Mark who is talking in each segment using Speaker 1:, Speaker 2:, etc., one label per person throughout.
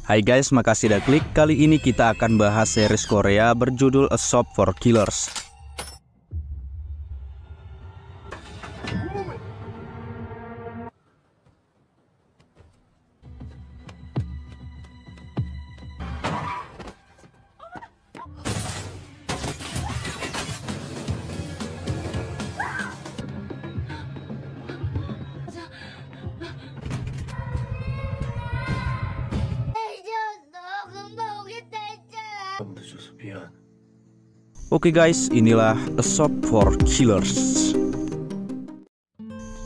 Speaker 1: Hai guys, makasih udah klik. Kali ini kita akan bahas series Korea berjudul A Shop for Killers. Oke guys, inilah A Shop for Killers.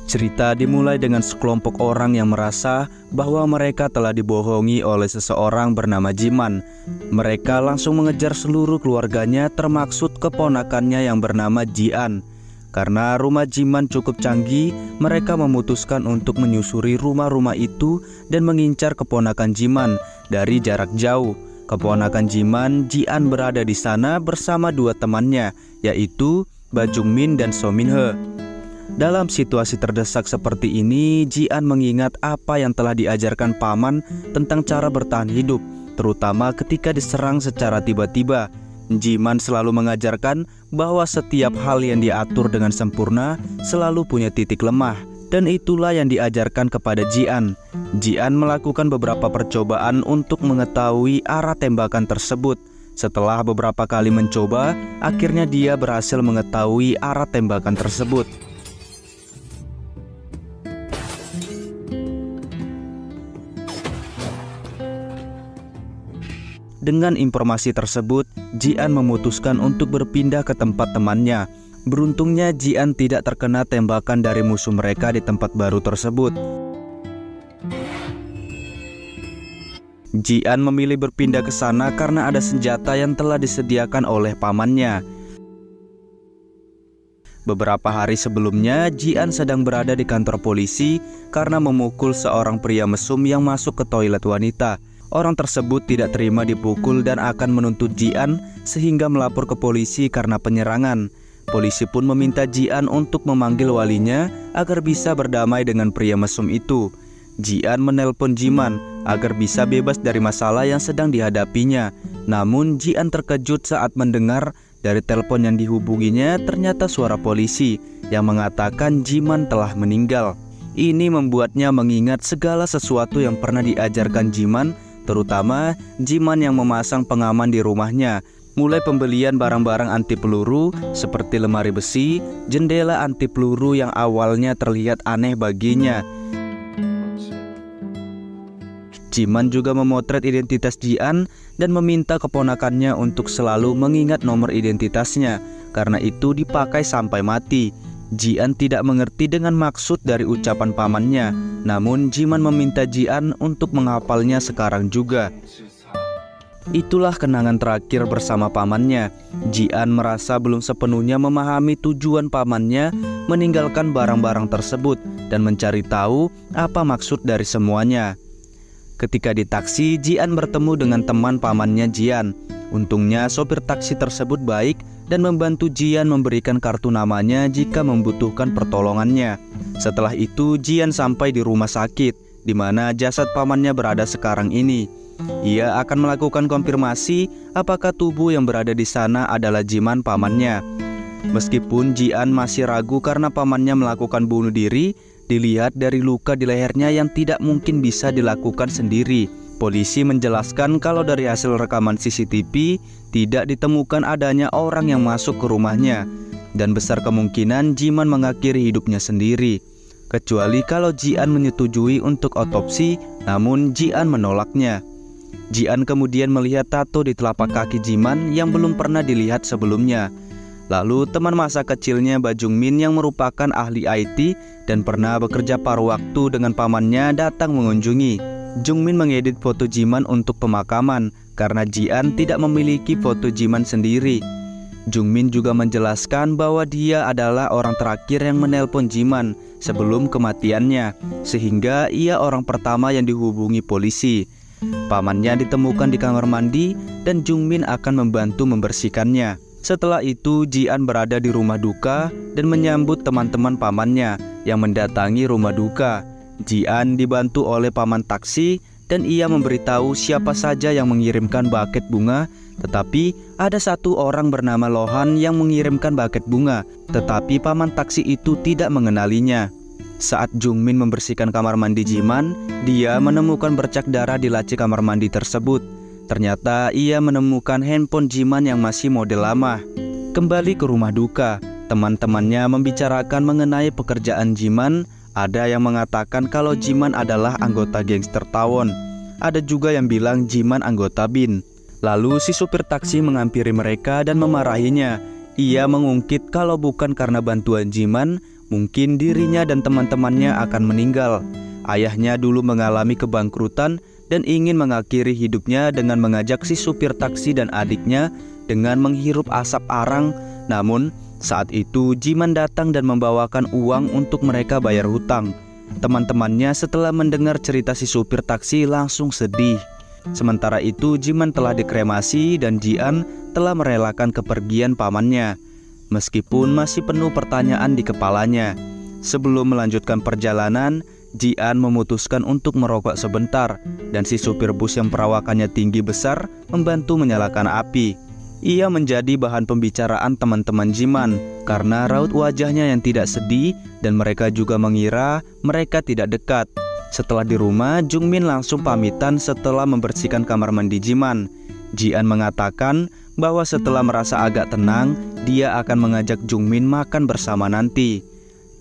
Speaker 1: Cerita dimulai dengan sekelompok orang yang merasa bahwa mereka telah dibohongi oleh seseorang bernama Jiman. Mereka langsung mengejar seluruh keluarganya, termaksud keponakannya yang bernama Jian. Karena rumah Jiman cukup canggih, mereka memutuskan untuk menyusuri rumah-rumah itu dan mengincar keponakan Jiman dari jarak jauh. Keponakan Jiman, Jian, berada di sana bersama dua temannya, yaitu Bajungmin dan Sominhe. Dalam situasi terdesak seperti ini, Jian mengingat apa yang telah diajarkan paman tentang cara bertahan hidup, terutama ketika diserang secara tiba-tiba. Jiman selalu mengajarkan bahwa setiap hal yang diatur dengan sempurna selalu punya titik lemah. Dan itulah yang diajarkan kepada Jian. Jian melakukan beberapa percobaan untuk mengetahui arah tembakan tersebut. Setelah beberapa kali mencoba, akhirnya dia berhasil mengetahui arah tembakan tersebut. Dengan informasi tersebut, Jian memutuskan untuk berpindah ke tempat temannya. Beruntungnya Jian tidak terkena tembakan dari musuh mereka di tempat baru tersebut. Jian memilih berpindah ke sana karena ada senjata yang telah disediakan oleh pamannya. Beberapa hari sebelumnya, Jian sedang berada di kantor polisi karena memukul seorang pria mesum yang masuk ke toilet wanita. Orang tersebut tidak terima dipukul dan akan menuntut Jian sehingga melapor ke polisi karena penyerangan. Polisi pun meminta Jian untuk memanggil walinya agar bisa berdamai dengan pria mesum itu. Jian menelpon Jiman agar bisa bebas dari masalah yang sedang dihadapinya. Namun Jian terkejut saat mendengar dari telepon yang dihubunginya ternyata suara polisi yang mengatakan Jiman telah meninggal. Ini membuatnya mengingat segala sesuatu yang pernah diajarkan Jiman, terutama Jiman yang memasang pengaman di rumahnya. Mulai pembelian barang-barang anti peluru seperti lemari besi, jendela anti peluru yang awalnya terlihat aneh baginya. Jiman juga memotret identitas Jian dan meminta keponakannya untuk selalu mengingat nomor identitasnya, karena itu dipakai sampai mati. Jian tidak mengerti dengan maksud dari ucapan pamannya, namun Jiman meminta Jian untuk menghafalnya sekarang juga. Itulah kenangan terakhir bersama pamannya. Jian merasa belum sepenuhnya memahami tujuan pamannya meninggalkan barang-barang tersebut dan mencari tahu apa maksud dari semuanya. Ketika di taksi, Jian bertemu dengan teman pamannya Jian. Untungnya sopir taksi tersebut baik dan membantu Jian memberikan kartu namanya jika membutuhkan pertolongannya. Setelah itu Jian sampai di rumah sakit di mana jasad pamannya berada sekarang ini. Ia akan melakukan konfirmasi apakah tubuh yang berada di sana adalah Jiman pamannya. Meskipun Jian masih ragu karena pamannya melakukan bunuh diri, dilihat dari luka di lehernya yang tidak mungkin bisa dilakukan sendiri. Polisi menjelaskan kalau dari hasil rekaman CCTV tidak ditemukan adanya orang yang masuk ke rumahnya, dan besar kemungkinan Jiman mengakhiri hidupnya sendiri. Kecuali kalau Jian menyetujui untuk otopsi, namun Jian menolaknya. Jian kemudian melihat tato di telapak kaki Jiman yang belum pernah dilihat sebelumnya. Lalu teman masa kecilnya Bajungmin yang merupakan ahli IT dan pernah bekerja paruh waktu dengan pamannya datang mengunjungi. Jungmin mengedit foto Jiman untuk pemakaman karena Jian tidak memiliki foto Jiman sendiri. Jungmin juga menjelaskan bahwa dia adalah orang terakhir yang menelpon Jiman sebelum kematiannya, sehingga ia orang pertama yang dihubungi polisi. Pamannya ditemukan di kamar mandi dan Jungmin akan membantu membersihkannya. Setelah itu Jian berada di rumah duka dan menyambut teman-teman pamannya yang mendatangi rumah duka. Jian dibantu oleh paman taksi dan ia memberitahu siapa saja yang mengirimkan buket bunga. Tetapi ada satu orang bernama Lohan yang mengirimkan buket bunga, tetapi paman taksi itu tidak mengenalinya. Saat Jungmin membersihkan kamar mandi Jiman, dia menemukan bercak darah di laci kamar mandi tersebut. Ternyata ia menemukan handphone Jiman yang masih model lama. Kembali ke rumah duka, teman-temannya membicarakan mengenai pekerjaan Jiman. Ada yang mengatakan kalau Jiman adalah anggota gangster tawon. Ada juga yang bilang Jiman anggota BIN. Lalu si supir taksi menghampiri mereka dan memarahinya. Ia mengungkit kalau bukan karena bantuan Jiman, mungkin dirinya dan teman-temannya akan meninggal. Ayahnya dulu mengalami kebangkrutan dan ingin mengakhiri hidupnya dengan mengajak si supir taksi dan adiknya dengan menghirup asap arang. Namun saat itu Jiman datang dan membawakan uang untuk mereka bayar hutang. Teman-temannya setelah mendengar cerita si supir taksi langsung sedih. Sementara itu Jiman telah dikremasi dan Jian telah merelakan kepergian pamannya. Meskipun masih penuh pertanyaan di kepalanya. Sebelum melanjutkan perjalanan, Jian memutuskan untuk merokok sebentar. Dan si supir bus yang perawakannya tinggi besar membantu menyalakan api. Ia menjadi bahan pembicaraan teman-teman Jiman karena raut wajahnya yang tidak sedih, dan mereka juga mengira mereka tidak dekat. Setelah di rumah, Jungmin langsung pamitan setelah membersihkan kamar mandi Jiman. Jian mengatakan bahwa setelah merasa agak tenang, dia akan mengajak Jungmin makan bersama nanti.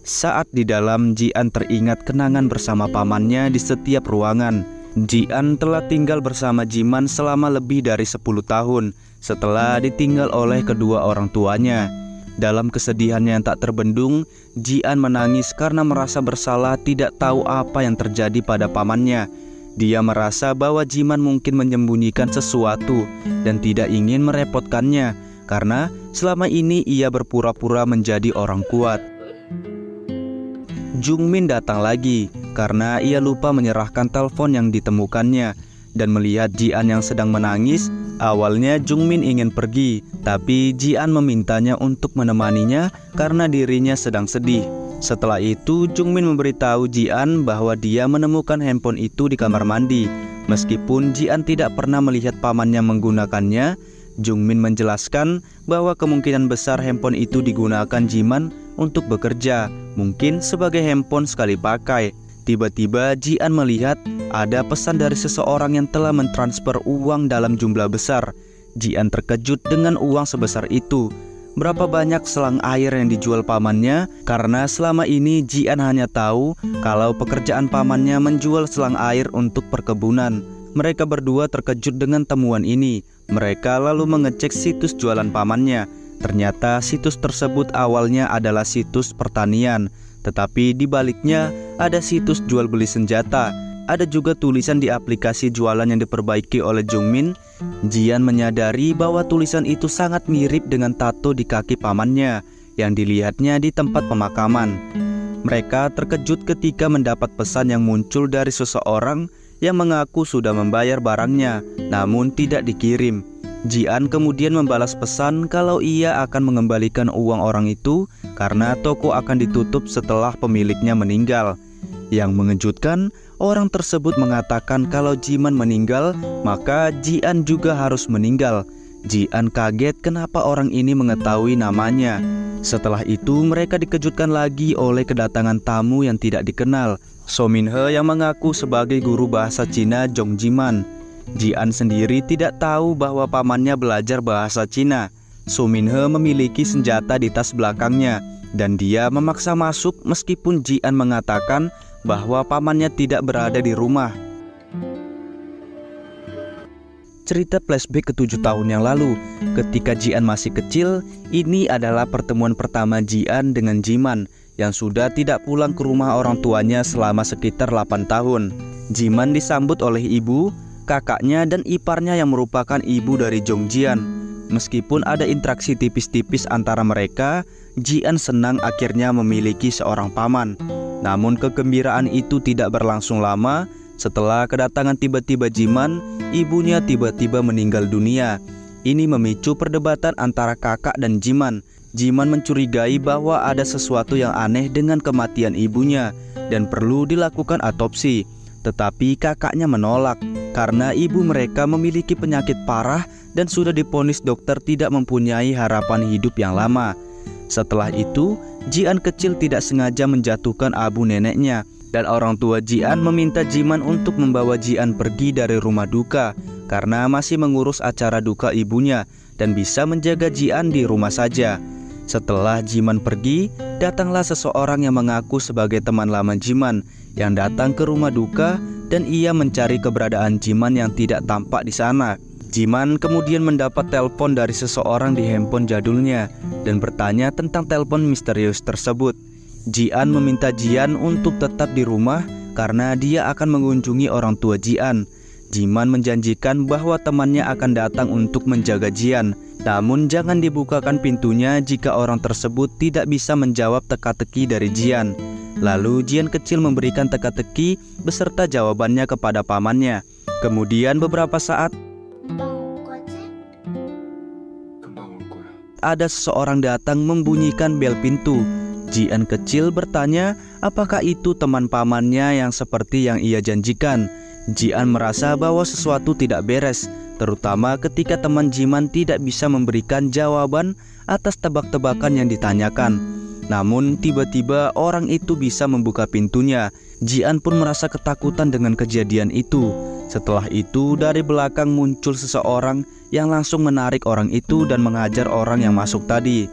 Speaker 1: Saat di dalam, Jian teringat kenangan bersama pamannya di setiap ruangan. Jian telah tinggal bersama Jiman selama lebih dari 10 tahun setelah ditinggal oleh kedua orang tuanya. Dalam kesedihannya yang tak terbendung, Jian menangis karena merasa bersalah tidak tahu apa yang terjadi pada pamannya. Dia merasa bahwa Jiman mungkin menyembunyikan sesuatu dan tidak ingin merepotkannya karena selama ini ia berpura-pura menjadi orang kuat. Jungmin datang lagi karena ia lupa menyerahkan telepon yang ditemukannya. Dan melihat Jian yang sedang menangis, awalnya Jungmin ingin pergi, tapi Jian memintanya untuk menemaninya karena dirinya sedang sedih. Setelah itu Jungmin memberitahu Jian bahwa dia menemukan handphone itu di kamar mandi. Meskipun Jian tidak pernah melihat pamannya menggunakannya, Jungmin menjelaskan bahwa kemungkinan besar handphone itu digunakan Jiman untuk bekerja, mungkin sebagai handphone sekali pakai. Tiba-tiba Jian melihat ada pesan dari seseorang yang telah mentransfer uang dalam jumlah besar. Jian terkejut dengan uang sebesar itu. Berapa banyak selang air yang dijual pamannya? Karena selama ini Jian hanya tahu kalau pekerjaan pamannya menjual selang air untuk perkebunan. Mereka berdua terkejut dengan temuan ini. Mereka lalu mengecek situs jualan pamannya. Ternyata situs tersebut awalnya adalah situs pertanian, tetapi di baliknya ada situs jual beli senjata. Ada juga tulisan di aplikasi jualan yang diperbaiki oleh Jungmin. Jian menyadari bahwa tulisan itu sangat mirip dengan tato di kaki pamannya yang dilihatnya di tempat pemakaman. Mereka terkejut ketika mendapat pesan yang muncul dari seseorang yang mengaku sudah membayar barangnya, namun tidak dikirim. Jian kemudian membalas pesan kalau ia akan mengembalikan uang orang itu karena toko akan ditutup setelah pemiliknya meninggal. Yang mengejutkan, orang tersebut mengatakan kalau Jiman meninggal, maka Jian juga harus meninggal. Jian kaget kenapa orang ini mengetahui namanya. Setelah itu mereka dikejutkan lagi oleh kedatangan tamu yang tidak dikenal, So Min-he yang mengaku sebagai guru bahasa Cina Zhong Jiman. Jian sendiri tidak tahu bahwa pamannya belajar bahasa Cina. So Min-he memiliki senjata di tas belakangnya dan dia memaksa masuk meskipun Jian mengatakan bahwa pamannya tidak berada di rumah. Cerita flashback ke 7 tahun yang lalu. Ketika Jian masih kecil, ini adalah pertemuan pertama Jian dengan Jiman yang sudah tidak pulang ke rumah orang tuanya selama sekitar 8 tahun. Jiman disambut oleh ibu, kakaknya dan iparnya yang merupakan ibu dari Zhong Jian. Meskipun ada interaksi tipis-tipis antara mereka, Jian senang akhirnya memiliki seorang paman. Namun kegembiraan itu tidak berlangsung lama. Setelah kedatangan tiba-tiba Jiman, ibunya tiba-tiba meninggal dunia. Ini memicu perdebatan antara kakak dan Jiman. Jiman mencurigai bahwa ada sesuatu yang aneh dengan kematian ibunya dan perlu dilakukan autopsi. tetapi kakaknya menolak karena ibu mereka memiliki penyakit parah dan sudah divonis dokter tidak mempunyai harapan hidup yang lama. Setelah itu, Jian kecil tidak sengaja menjatuhkan abu neneknya, dan orang tua Jian meminta Jiman untuk membawa Jian pergi dari rumah duka karena masih mengurus acara duka ibunya dan bisa menjaga Jian di rumah saja. Setelah Jiman pergi, datanglah seseorang yang mengaku sebagai teman lama Jiman yang datang ke rumah duka, dan ia mencari keberadaan Jiman yang tidak tampak di sana. Jiman kemudian mendapat telepon dari seseorang di handphone jadulnya dan bertanya tentang telepon misterius tersebut. Jian meminta Jian untuk tetap di rumah karena dia akan mengunjungi orang tua Jian. Jiman menjanjikan bahwa temannya akan datang untuk menjaga Jian, namun jangan dibukakan pintunya jika orang tersebut tidak bisa menjawab teka-teki dari Jian. Lalu Jian kecil memberikan teka-teki beserta jawabannya kepada pamannya. Kemudian beberapa saat ada seseorang datang membunyikan bel pintu. Jian kecil bertanya apakah itu teman pamannya yang seperti yang ia janjikan. Jian merasa bahwa sesuatu tidak beres, terutama ketika teman Jiman tidak bisa memberikan jawaban atas tebak-tebakan yang ditanyakan. Namun tiba-tiba orang itu bisa membuka pintunya. Jian pun merasa ketakutan dengan kejadian itu. Setelah itu dari belakang muncul seseorang yang langsung menarik orang itu dan menghajar orang yang masuk tadi.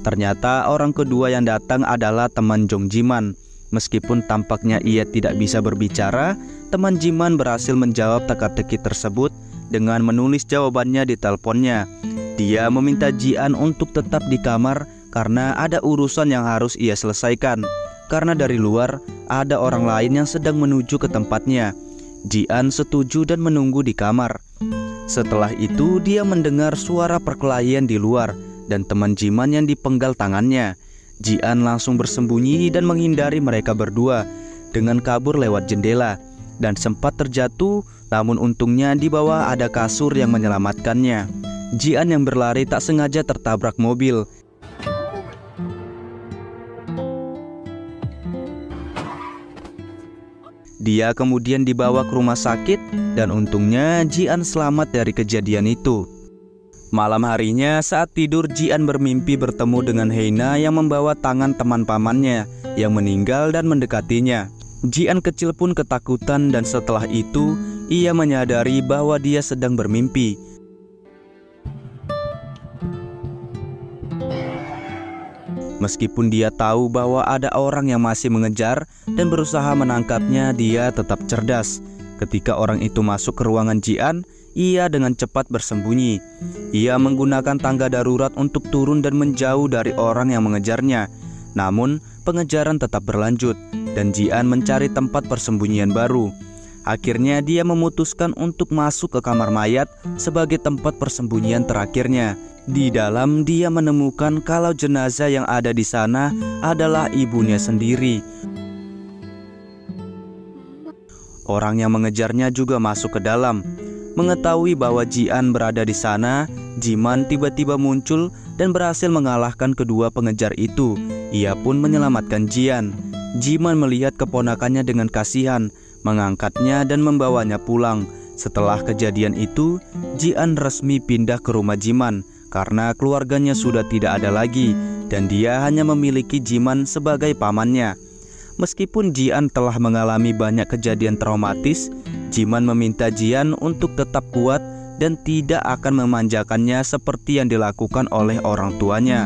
Speaker 1: Ternyata orang kedua yang datang adalah teman Jong Jiman. Meskipun tampaknya ia tidak bisa berbicara, teman Jiman berhasil menjawab teka-teki tersebut dengan menulis jawabannya di teleponnya. Dia meminta Jian untuk tetap di kamar karena ada urusan yang harus ia selesaikan. Karena dari luar ada orang lain yang sedang menuju ke tempatnya. Jian setuju dan menunggu di kamar. Setelah itu dia mendengar suara perkelahian di luar dan teman Jiman yang dipenggal tangannya. Jian langsung bersembunyi dan menghindari mereka berdua dengan kabur lewat jendela dan sempat terjatuh, namun untungnya di bawah ada kasur yang menyelamatkannya. Jian yang berlari tak sengaja tertabrak mobil. Dia kemudian dibawa ke rumah sakit dan untungnya Jian selamat dari kejadian itu. Malam harinya saat tidur, Jian bermimpi bertemu dengan Heina yang membawa tangan teman pamannya yang meninggal dan mendekatinya. Jian kecil pun ketakutan dan setelah itu ia menyadari bahwa dia sedang bermimpi. Meskipun dia tahu bahwa ada orang yang masih mengejar dan berusaha menangkapnya, dia tetap cerdas. Ketika orang itu masuk ke ruangan Jian, ia dengan cepat bersembunyi. Ia menggunakan tangga darurat untuk turun dan menjauh dari orang yang mengejarnya. Namun, pengejaran tetap berlanjut dan Jian mencari tempat persembunyian baru. Akhirnya dia memutuskan untuk masuk ke kamar mayat sebagai tempat persembunyian terakhirnya. Di dalam dia menemukan kalau jenazah yang ada di sana adalah ibunya sendiri. Orang yang mengejarnya juga masuk ke dalam. Mengetahui bahwa Jian berada di sana, Jiman tiba-tiba muncul dan berhasil mengalahkan kedua pengejar itu. Ia pun menyelamatkan Jian. Jiman melihat keponakannya dengan kasihan, mengangkatnya dan membawanya pulang. Setelah kejadian itu, Jian resmi pindah ke rumah Jiman karena keluarganya sudah tidak ada lagi dan dia hanya memiliki Jiman sebagai pamannya. Meskipun Jian telah mengalami banyak kejadian traumatis, Jiman meminta Jian untuk tetap kuat dan tidak akan memanjakannya seperti yang dilakukan oleh orang tuanya.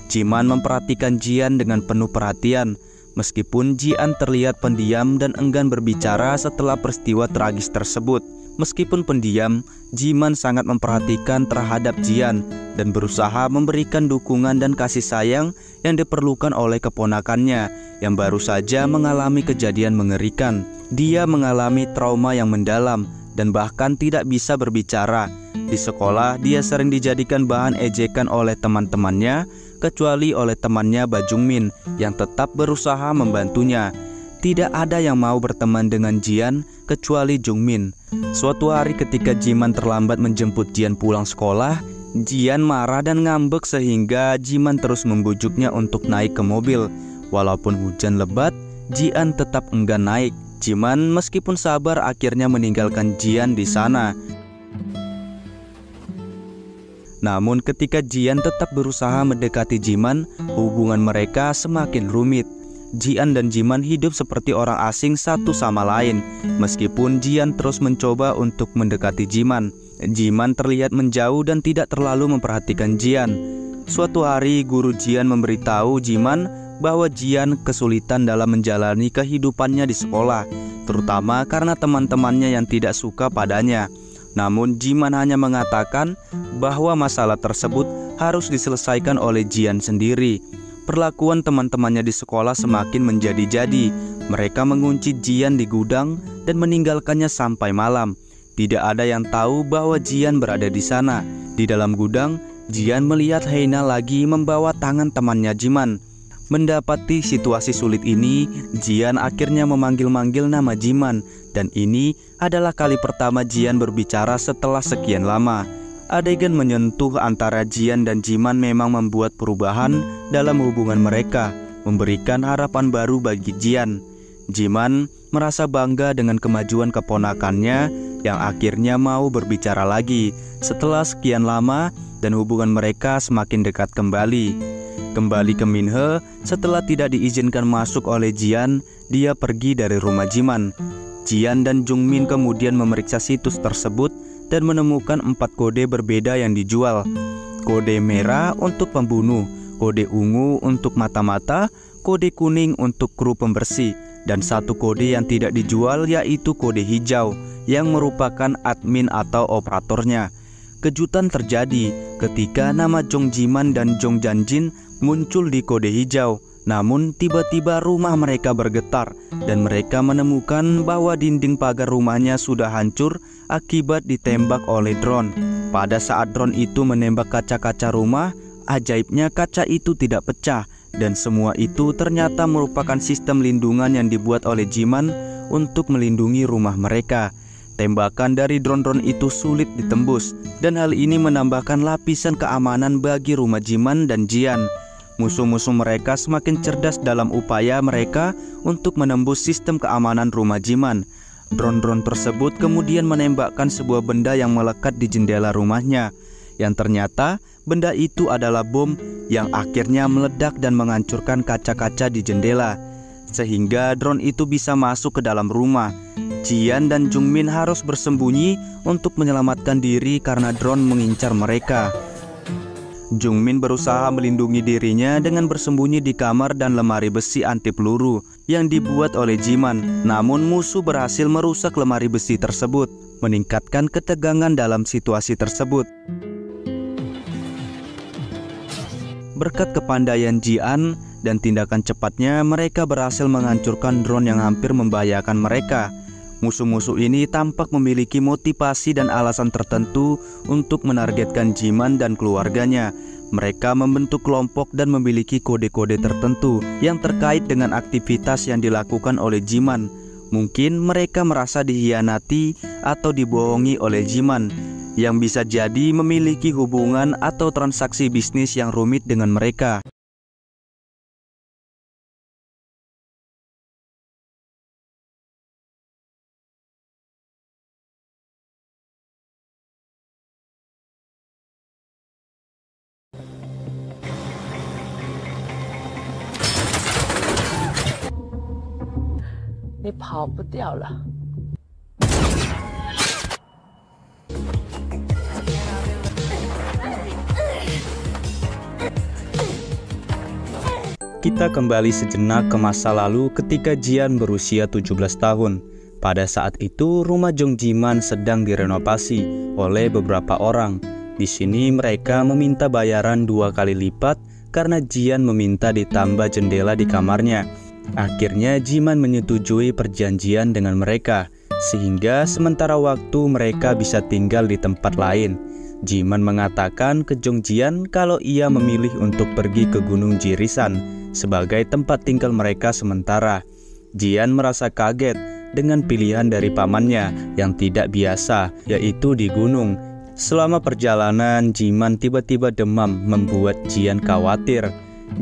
Speaker 1: Jiman memperhatikan Jian dengan penuh perhatian. Meskipun Jian terlihat pendiam dan enggan berbicara setelah peristiwa tragis tersebut. Meskipun pendiam, Jiman sangat memperhatikan terhadap Jian dan berusaha memberikan dukungan dan kasih sayang yang diperlukan oleh keponakannya yang baru saja mengalami kejadian mengerikan. Dia mengalami trauma yang mendalam dan bahkan tidak bisa berbicara. Di sekolah, dia sering dijadikan bahan ejekan oleh teman-temannya, kecuali oleh temannya Bajungmin yang tetap berusaha membantunya. Tidak ada yang mau berteman dengan Jian kecuali Jungmin. Suatu hari ketika Jiman terlambat menjemput Jian pulang sekolah, Jian marah dan ngambek sehingga Jiman terus membujuknya untuk naik ke mobil. Walaupun hujan lebat, Jian tetap enggan naik. Jiman meskipun sabar akhirnya meninggalkan Jian di sana. Namun ketika Jian tetap berusaha mendekati Jiman, hubungan mereka semakin rumit. Jian dan Jiman hidup seperti orang asing satu sama lain. Meskipun Jian terus mencoba untuk mendekati Jiman, Jiman terlihat menjauh dan tidak terlalu memperhatikan Jian. Suatu hari guru Jian memberitahu Jiman bahwa Jian kesulitan dalam menjalani kehidupannya di sekolah, terutama karena teman-temannya yang tidak suka padanya. Namun Jiman hanya mengatakan bahwa masalah tersebut harus diselesaikan oleh Jian sendiri. Perlakuan teman-temannya di sekolah semakin menjadi-jadi. Mereka mengunci Jian di gudang dan meninggalkannya sampai malam. Tidak ada yang tahu bahwa Jian berada di sana. Di dalam gudang, Jian melihat Heina lagi membawa tangan temannya Jiman. Mendapati situasi sulit ini, Jian akhirnya memanggil-manggil nama Jiman. Dan ini adalah kali pertama Jian berbicara setelah sekian lama. Adegan menyentuh antara Jian dan Jiman memang membuat perubahan dalam hubungan mereka, memberikan harapan baru bagi Jian. Jiman merasa bangga dengan kemajuan keponakannya yang akhirnya mau berbicara lagi setelah sekian lama, dan hubungan mereka semakin dekat kembali. Kembali ke Minhe, setelah tidak diizinkan masuk oleh Jian, dia pergi dari rumah Jiman. Jian dan Jungmin kemudian memeriksa situs tersebut dan menemukan 4 kode berbeda yang dijual. Kode merah untuk pembunuh, kode ungu untuk mata-mata, kode kuning untuk kru pembersih, dan 1 kode yang tidak dijual yaitu kode hijau yang merupakan admin atau operatornya. Kejutan terjadi ketika nama Jong Jiman dan Jong Janjin muncul di kode hijau. Namun tiba-tiba rumah mereka bergetar dan mereka menemukan bahwa dinding pagar rumahnya sudah hancur akibat ditembak oleh drone. Pada saat drone itu menembak kaca-kaca rumah, ajaibnya kaca itu tidak pecah, dan semua itu ternyata merupakan sistem lindungan yang dibuat oleh Jiman untuk melindungi rumah mereka. Tembakan dari drone-drone itu sulit ditembus, dan hal ini menambahkan lapisan keamanan bagi rumah Jiman dan Jian. Musuh-musuh mereka semakin cerdas dalam upaya mereka untuk menembus sistem keamanan rumah Jiman. Drone-drone tersebut kemudian menembakkan sebuah benda yang melekat di jendela rumahnya, yang ternyata benda itu adalah bom yang akhirnya meledak dan menghancurkan kaca-kaca di jendela, sehingga drone itu bisa masuk ke dalam rumah. Jian dan Jungmin harus bersembunyi untuk menyelamatkan diri karena drone mengincar mereka. Jungmin berusaha melindungi dirinya dengan bersembunyi di kamar dan lemari besi anti peluru yang dibuat oleh Jiman. Namun musuh berhasil merusak lemari besi tersebut, meningkatkan ketegangan dalam situasi tersebut. Berkat kepandaian Jian dan tindakan cepatnya, mereka berhasil menghancurkan drone yang hampir membahayakan mereka. Musuh-musuh ini tampak memiliki motivasi dan alasan tertentu untuk menargetkan Jiman dan keluarganya. Mereka membentuk kelompok dan memiliki kode-kode tertentu yang terkait dengan aktivitas yang dilakukan oleh Jiman. Mungkin mereka merasa dikhianati atau dibohongi oleh Jiman, yang bisa jadi memiliki hubungan atau transaksi bisnis yang rumit dengan mereka.
Speaker 2: "你跑不掉了。"
Speaker 1: Kita kembali sejenak ke masa lalu ketika Jian berusia 17 tahun. Pada saat itu, rumah Jong Jiman sedang direnovasi oleh beberapa orang. Di sini mereka meminta bayaran 2 kali lipat karena Jian meminta ditambah jendela di kamarnya. Akhirnya Jiman menyetujui perjanjian dengan mereka, sehingga sementara waktu mereka bisa tinggal di tempat lain. Jiman mengatakan ke Jong Jian kalau ia memilih untuk pergi ke Gunung Jirisan sebagai tempat tinggal mereka sementara. Jian merasa kaget dengan pilihan dari pamannya yang tidak biasa, yaitu di gunung. Selama perjalanan, Jiman tiba-tiba demam membuat Jian khawatir.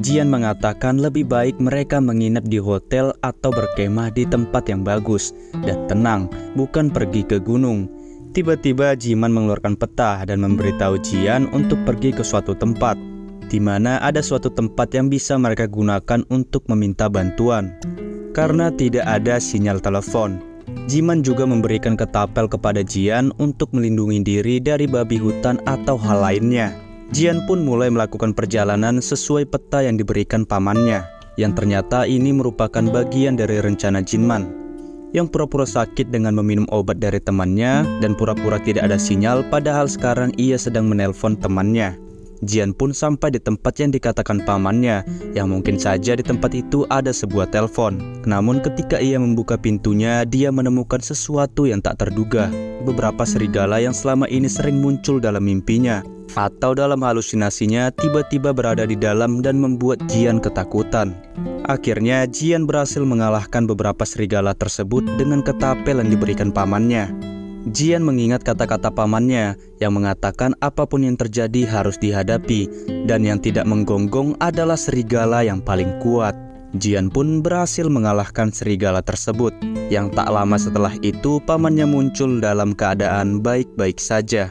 Speaker 1: Jian mengatakan lebih baik mereka menginap di hotel atau berkemah di tempat yang bagus dan tenang, bukan pergi ke gunung. Tiba-tiba Jiman mengeluarkan peta dan memberitahu Jian untuk pergi ke suatu tempat, di mana ada suatu tempat yang bisa mereka gunakan untuk meminta bantuan. Karena tidak ada sinyal telepon, Jiman juga memberikan ketapel kepada Jian untuk melindungi diri dari babi hutan atau hal lainnya. Jian pun mulai melakukan perjalanan sesuai peta yang diberikan pamannya, yang ternyata ini merupakan bagian dari rencana Jinman, yang pura-pura sakit dengan meminum obat dari temannya dan pura-pura tidak ada sinyal padahal sekarang ia sedang menelpon temannya. Jian pun sampai di tempat yang dikatakan pamannya, yang mungkin saja di tempat itu ada sebuah telepon. Namun ketika ia membuka pintunya, dia menemukan sesuatu yang tak terduga. Beberapa serigala yang selama ini sering muncul dalam mimpinya atau dalam halusinasinya tiba-tiba berada di dalam dan membuat Jian ketakutan. Akhirnya Jian berhasil mengalahkan beberapa serigala tersebut dengan ketapel yang diberikan pamannya. Jian mengingat kata-kata pamannya yang mengatakan apapun yang terjadi harus dihadapi, dan yang tidak menggonggong adalah serigala yang paling kuat. Jian pun berhasil mengalahkan serigala tersebut. Yang tak lama setelah itu pamannya muncul dalam keadaan baik-baik saja.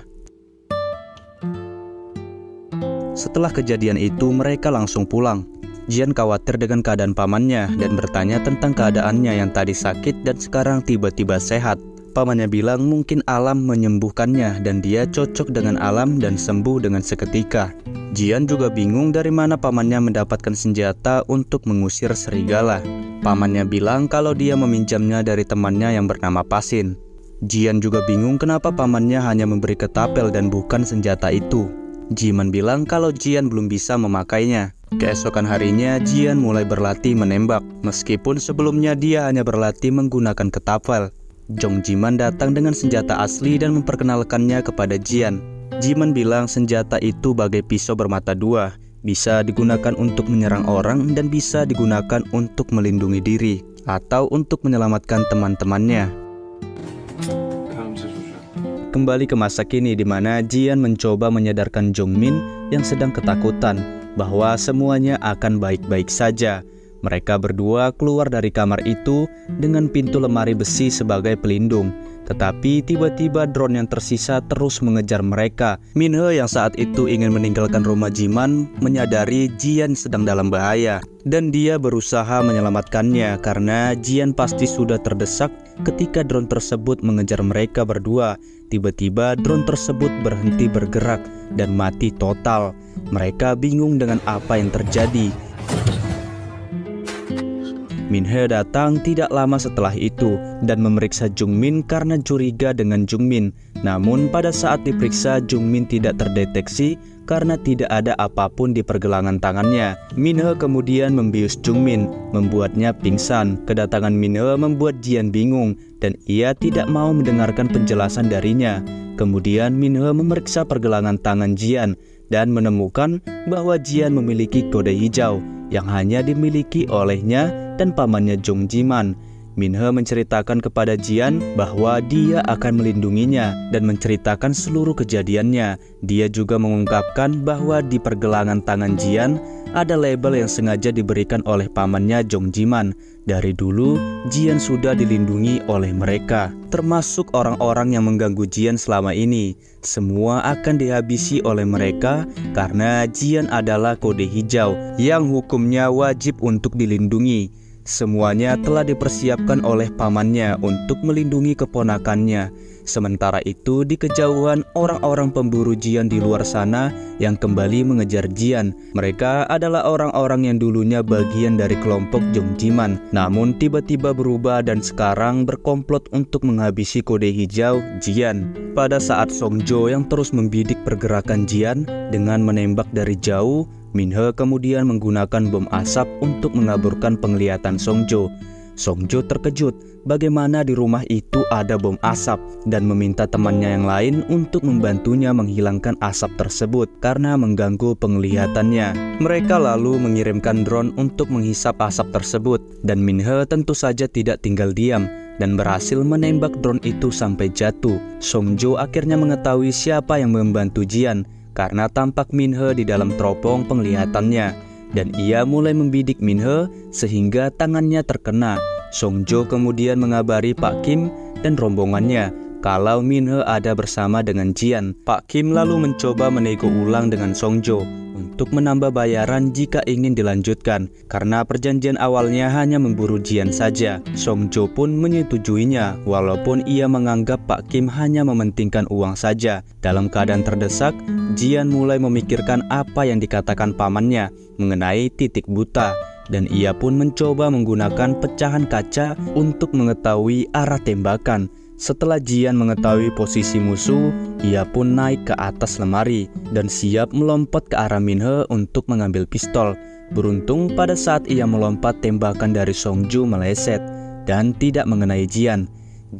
Speaker 1: Setelah kejadian itu mereka langsung pulang. Jian khawatir dengan keadaan pamannya dan bertanya tentang keadaannya yang tadi sakit dan sekarang tiba-tiba sehat. Pamannya bilang mungkin alam menyembuhkannya dan dia cocok dengan alam dan sembuh dengan seketika. Jian juga bingung dari mana pamannya mendapatkan senjata untuk mengusir serigala. Pamannya bilang kalau dia meminjamnya dari temannya yang bernama Pasin. Jian juga bingung kenapa pamannya hanya memberi ketapel dan bukan senjata itu. Jiman bilang kalau Jian belum bisa memakainya. Keesokan harinya Jian mulai berlatih menembak, meskipun sebelumnya dia hanya berlatih menggunakan ketapel. Zhong Jiman datang dengan senjata asli dan memperkenalkannya kepada Jian. Jiman bilang senjata itu bagai pisau bermata dua, bisa digunakan untuk menyerang orang dan bisa digunakan untuk melindungi diri atau untuk menyelamatkan teman-temannya. Kembali ke masa kini di mana Jian mencoba menyadarkan Jongmin yang sedang ketakutan bahwa semuanya akan baik-baik saja. Mereka berdua keluar dari kamar itu dengan pintu lemari besi sebagai pelindung. Tetapi tiba-tiba drone yang tersisa terus mengejar mereka. Minhe yang saat itu ingin meninggalkan rumah Jiman menyadari Jian sedang dalam bahaya, dan dia berusaha menyelamatkannya karena Jian pasti sudah terdesak ketika drone tersebut mengejar mereka berdua. Tiba-tiba drone tersebut berhenti bergerak dan mati total. Mereka bingung dengan apa yang terjadi. Minhe datang tidak lama setelah itu dan memeriksa Jungmin karena curiga dengan Jungmin. Namun pada saat diperiksa Jungmin tidak terdeteksi karena tidak ada apapun di pergelangan tangannya. Minhe kemudian membius Jungmin, membuatnya pingsan. Kedatangan Minhe membuat Jian bingung dan ia tidak mau mendengarkan penjelasan darinya. Kemudian Minhe memeriksa pergelangan tangan Jian dan menemukan bahwa Jian memiliki kode hijau yang hanya dimiliki olehnya dan pamannya Zhong Jiman. Minhe menceritakan kepada Jian bahwa dia akan melindunginya dan menceritakan seluruh kejadiannya. Dia juga mengungkapkan bahwa di pergelangan tangan Jian ada label yang sengaja diberikan oleh pamannya Zhong Jiman. Dari dulu, Jian sudah dilindungi oleh mereka, termasuk orang-orang yang mengganggu Jian selama ini. Semua akan dihabisi oleh mereka karena Jian adalah kode hijau yang hukumnya wajib untuk dilindungi. Semuanya telah dipersiapkan oleh pamannya untuk melindungi keponakannya. Sementara itu di kejauhan orang-orang pemburu Jian di luar sana yang kembali mengejar Jian. Mereka adalah orang-orang yang dulunya bagian dari kelompok Zhong Jiman, namun tiba-tiba berubah dan sekarang berkomplot untuk menghabisi kode hijau Jian. Pada saat Songjo yang terus membidik pergerakan Jian dengan menembak dari jauh, Minhe kemudian menggunakan bom asap untuk mengaburkan penglihatan Songjo. Songjo terkejut bagaimana di rumah itu ada bom asap dan meminta temannya yang lain untuk membantunya menghilangkan asap tersebut karena mengganggu penglihatannya. Mereka lalu mengirimkan drone untuk menghisap asap tersebut dan Minhe tentu saja tidak tinggal diam dan berhasil menembak drone itu sampai jatuh. Songjo akhirnya mengetahui siapa yang membantu Jian karena tampak Minhe di dalam teropong penglihatannya. dan ia mulai membidik Minhe sehingga tangannya terkena. Songjo kemudian mengabari Pak Kim dan rombongannya kalau Minhe ada bersama dengan Jian. Pak Kim lalu mencoba menego ulang dengan Songjo untuk menambah bayaran jika ingin dilanjutkan, karena perjanjian awalnya hanya memburu Jian saja. Songjo pun menyetujuinya, walaupun ia menganggap Pak Kim hanya mementingkan uang saja. Dalam keadaan terdesak, Jian mulai memikirkan apa yang dikatakan pamannya mengenai titik buta, dan ia pun mencoba menggunakan pecahan kaca untuk mengetahui arah tembakan. Setelah Jian mengetahui posisi musuh, ia pun naik ke atas lemari dan siap melompat ke arah Minhe untuk mengambil pistol. Beruntung pada saat ia melompat, tembakan dari Songjo meleset dan tidak mengenai Jian.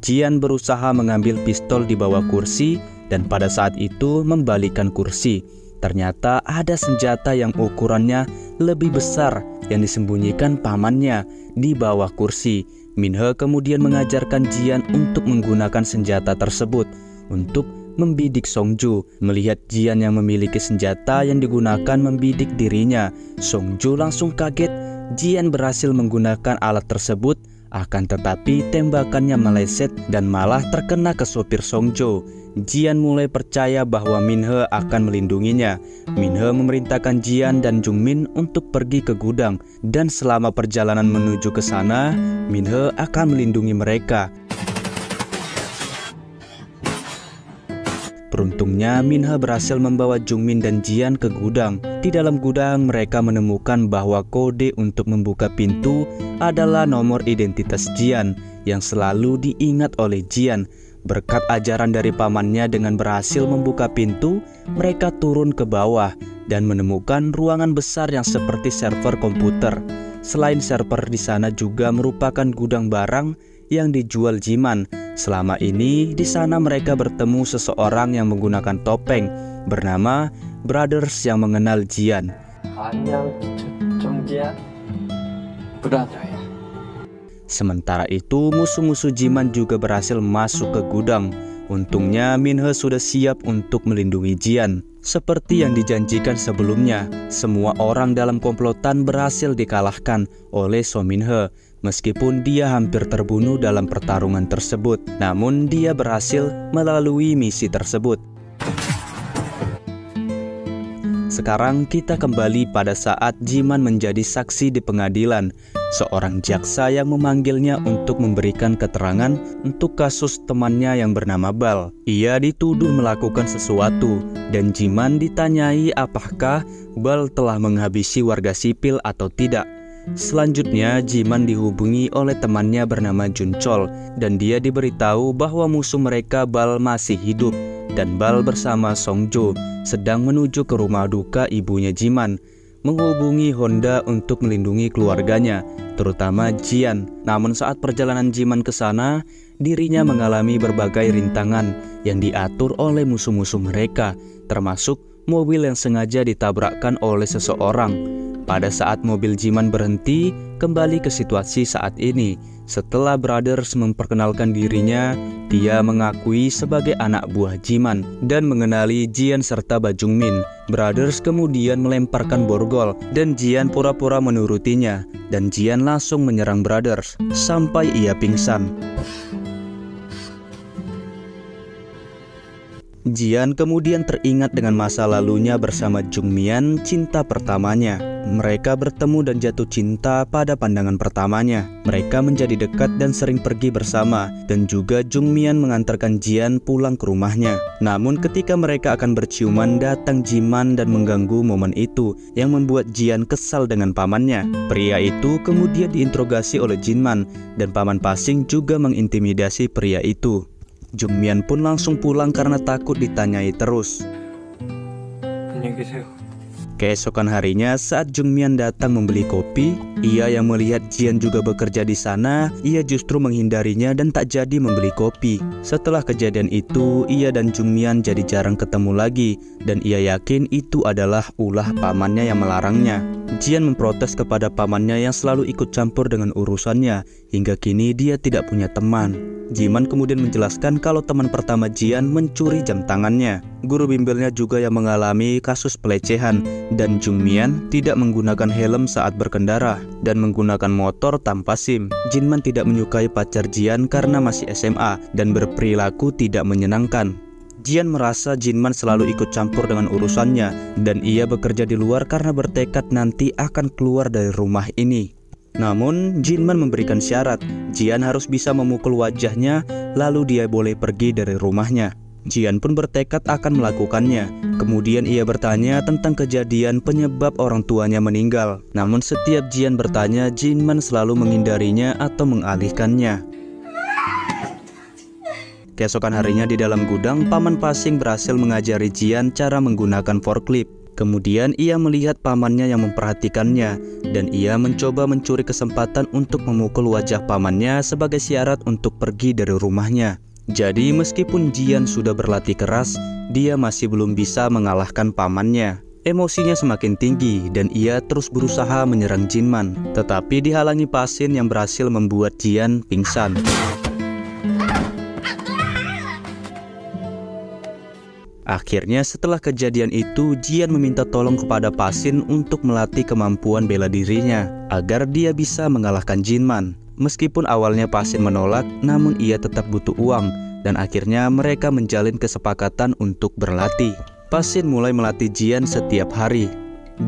Speaker 1: Jian berusaha mengambil pistol di bawah kursi dan pada saat itu membalikkan kursi. Ternyata ada senjata yang ukurannya lebih besar yang disembunyikan pamannya di bawah kursi. Minhe kemudian mengajarkan Jian untuk menggunakan senjata tersebut untuk membidik Songjo. Melihat Jian yang memiliki senjata yang digunakan membidik dirinya, Songjo langsung kaget. Jian berhasil menggunakan alat tersebut, akan tetapi tembakannya meleset dan malah terkena ke sopir Songjo. Jian mulai percaya bahwa Minhe akan melindunginya. Minhe memerintahkan Jian dan Jungmin untuk pergi ke gudang, dan selama perjalanan menuju ke sana, Minhe akan melindungi mereka. Beruntungnya Minhe berhasil membawa Jungmin dan Jian ke gudang. Di dalam gudang mereka menemukan bahwa kode untuk membuka pintu adalah nomor identitas Jian yang selalu diingat oleh Jian. Berkat ajaran dari pamannya, dengan berhasil membuka pintu, mereka turun ke bawah dan menemukan ruangan besar yang seperti server komputer. Selain server, di sana juga merupakan gudang barang yang dijual Jiman. Selama ini di sana mereka bertemu seseorang yang menggunakan topeng bernama Brothers yang mengenal Jian. Sementara itu musuh-musuh Jiman juga berhasil masuk ke gudang. Untungnya Minhe sudah siap untuk melindungi Jian. Seperti yang dijanjikan sebelumnya, semua orang dalam komplotan berhasil dikalahkan oleh So Minhe. Meskipun dia hampir terbunuh dalam pertarungan tersebut, namun dia berhasil melalui misi tersebut. Sekarang kita kembali pada saat Jiman menjadi saksi di pengadilan. Seorang jaksa yang memanggilnya untuk memberikan keterangan untuk kasus temannya yang bernama Bal. Ia dituduh melakukan sesuatu dan Jiman ditanyai apakah Bal telah menghabisi warga sipil atau tidak. Selanjutnya Jiman dihubungi oleh temannya bernama Junchol dan dia diberitahu bahwa musuh mereka Bal masih hidup dan Bal bersama Songjo sedang menuju ke rumah duka ibunya Jiman, menghubungi Honda untuk melindungi keluarganya, terutama Jian. Namun saat perjalanan Jiman ke sana, dirinya mengalami berbagai rintangan yang diatur oleh musuh-musuh mereka, termasuk mobil yang sengaja ditabrakkan oleh seseorang. Pada saat mobil Jiman berhenti, kembali ke situasi saat ini. Setelah Brothers memperkenalkan dirinya, dia mengakui sebagai anak buah Jiman dan mengenali Jian serta Bajungmin. Brothers kemudian melemparkan borgol dan Jian pura-pura menurutinya, dan Jian langsung menyerang Brothers sampai ia pingsan. Jian kemudian teringat dengan masa lalunya bersama Jungmian, cinta pertamanya. Mereka bertemu dan jatuh cinta pada pandangan pertamanya. Mereka menjadi dekat dan sering pergi bersama, dan juga Jungmian mengantarkan Jian pulang ke rumahnya. Namun ketika mereka akan berciuman, datang Jiman dan mengganggu momen itu, yang membuat Jian kesal dengan pamannya. Pria itu kemudian diinterogasi oleh Jiman, dan paman Pasing juga mengintimidasi pria itu. Jungmian pun langsung pulang karena takut ditanyai terus. Keesokan harinya saat Jungmian datang membeli kopi, ia yang melihat Jian juga bekerja di sana, ia justru menghindarinya dan tak jadi membeli kopi. Setelah kejadian itu, ia dan Jungmian jadi jarang ketemu lagi, dan ia yakin itu adalah ulah pamannya yang melarangnya. Jian memprotes kepada pamannya yang selalu ikut campur dengan urusannya, hingga kini dia tidak punya teman. Jiman kemudian menjelaskan kalau teman pertama Jian mencuri jam tangannya. Guru bimbelnya juga yang mengalami kasus pelecehan, dan Jungmian tidak menggunakan helm saat berkendara dan menggunakan motor tanpa SIM. Jinman tidak menyukai pacar Jian karena masih SMA dan berperilaku tidak menyenangkan. Jian merasa Jinman selalu ikut campur dengan urusannya, dan ia bekerja di luar karena bertekad nanti akan keluar dari rumah ini. Namun, Jinman memberikan syarat, Jian harus bisa memukul wajahnya, lalu dia boleh pergi dari rumahnya. Jian pun bertekad akan melakukannya. Kemudian ia bertanya tentang kejadian penyebab orang tuanya meninggal. Namun setiap Jian bertanya, Jinman selalu menghindarinya atau mengalihkannya. Keesokan harinya di dalam gudang, Paman Pasing berhasil mengajari Jian cara menggunakan forklift. Kemudian ia melihat pamannya yang memperhatikannya, dan ia mencoba mencuri kesempatan untuk memukul wajah pamannya sebagai syarat untuk pergi dari rumahnya. Jadi meskipun Jian sudah berlatih keras, dia masih belum bisa mengalahkan pamannya. Emosinya semakin tinggi dan ia terus berusaha menyerang Jinman, tetapi dihalangi Pasin yang berhasil membuat Jian pingsan. Akhirnya setelah kejadian itu, Jian meminta tolong kepada Pasin untuk melatih kemampuan bela dirinya agar dia bisa mengalahkan Jinman. Meskipun awalnya Pasin menolak, namun ia tetap butuh uang, dan akhirnya mereka menjalin kesepakatan untuk berlatih. Pasin mulai melatih Jian setiap hari.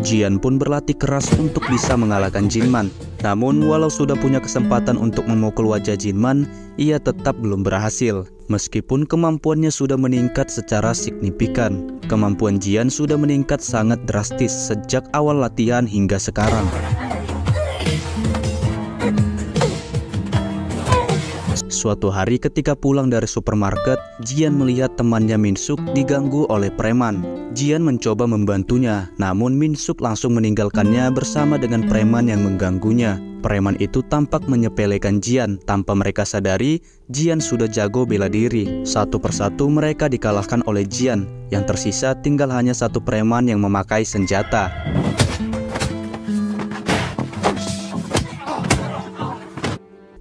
Speaker 1: Jian pun berlatih keras untuk bisa mengalahkan Jinman. Namun walau sudah punya kesempatan untuk memukul wajah Jinman, ia tetap belum berhasil. Meskipun kemampuannya sudah meningkat secara signifikan, kemampuan Jian sudah meningkat sangat drastis sejak awal latihan hingga sekarang. Suatu hari ketika pulang dari supermarket, Jian melihat temannya Minsuk diganggu oleh preman. Jian mencoba membantunya, namun Minsuk langsung meninggalkannya bersama dengan preman yang mengganggunya. Preman itu tampak menyepelekan Jian. Tanpa mereka sadari, Jian sudah jago bela diri. Satu persatu mereka dikalahkan oleh Jian. Yang tersisa tinggal hanya satu preman yang memakai senjata.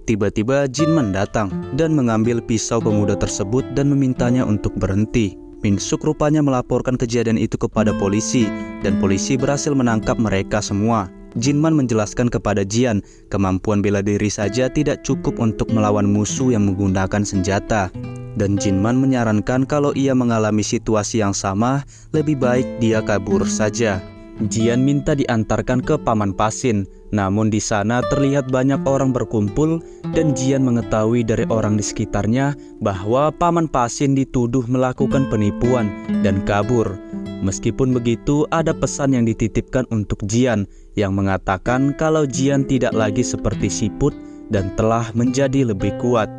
Speaker 1: Tiba-tiba Jinman datang dan mengambil pisau pemuda tersebut dan memintanya untuk berhenti. Minsuk rupanya melaporkan kejadian itu kepada polisi, dan polisi berhasil menangkap mereka semua. Jinman menjelaskan kepada Jian, kemampuan bela diri saja tidak cukup untuk melawan musuh yang menggunakan senjata. Dan Jinman menyarankan kalau ia mengalami situasi yang sama, lebih baik dia kabur saja. Jian minta diantarkan ke Paman Pasin, namun di sana terlihat banyak orang berkumpul dan Jian mengetahui dari orang di sekitarnya bahwa Paman Pasin dituduh melakukan penipuan dan kabur. Meskipun begitu, ada pesan yang dititipkan untuk Jian yang mengatakan kalau Jian tidak lagi seperti siput dan telah menjadi lebih kuat.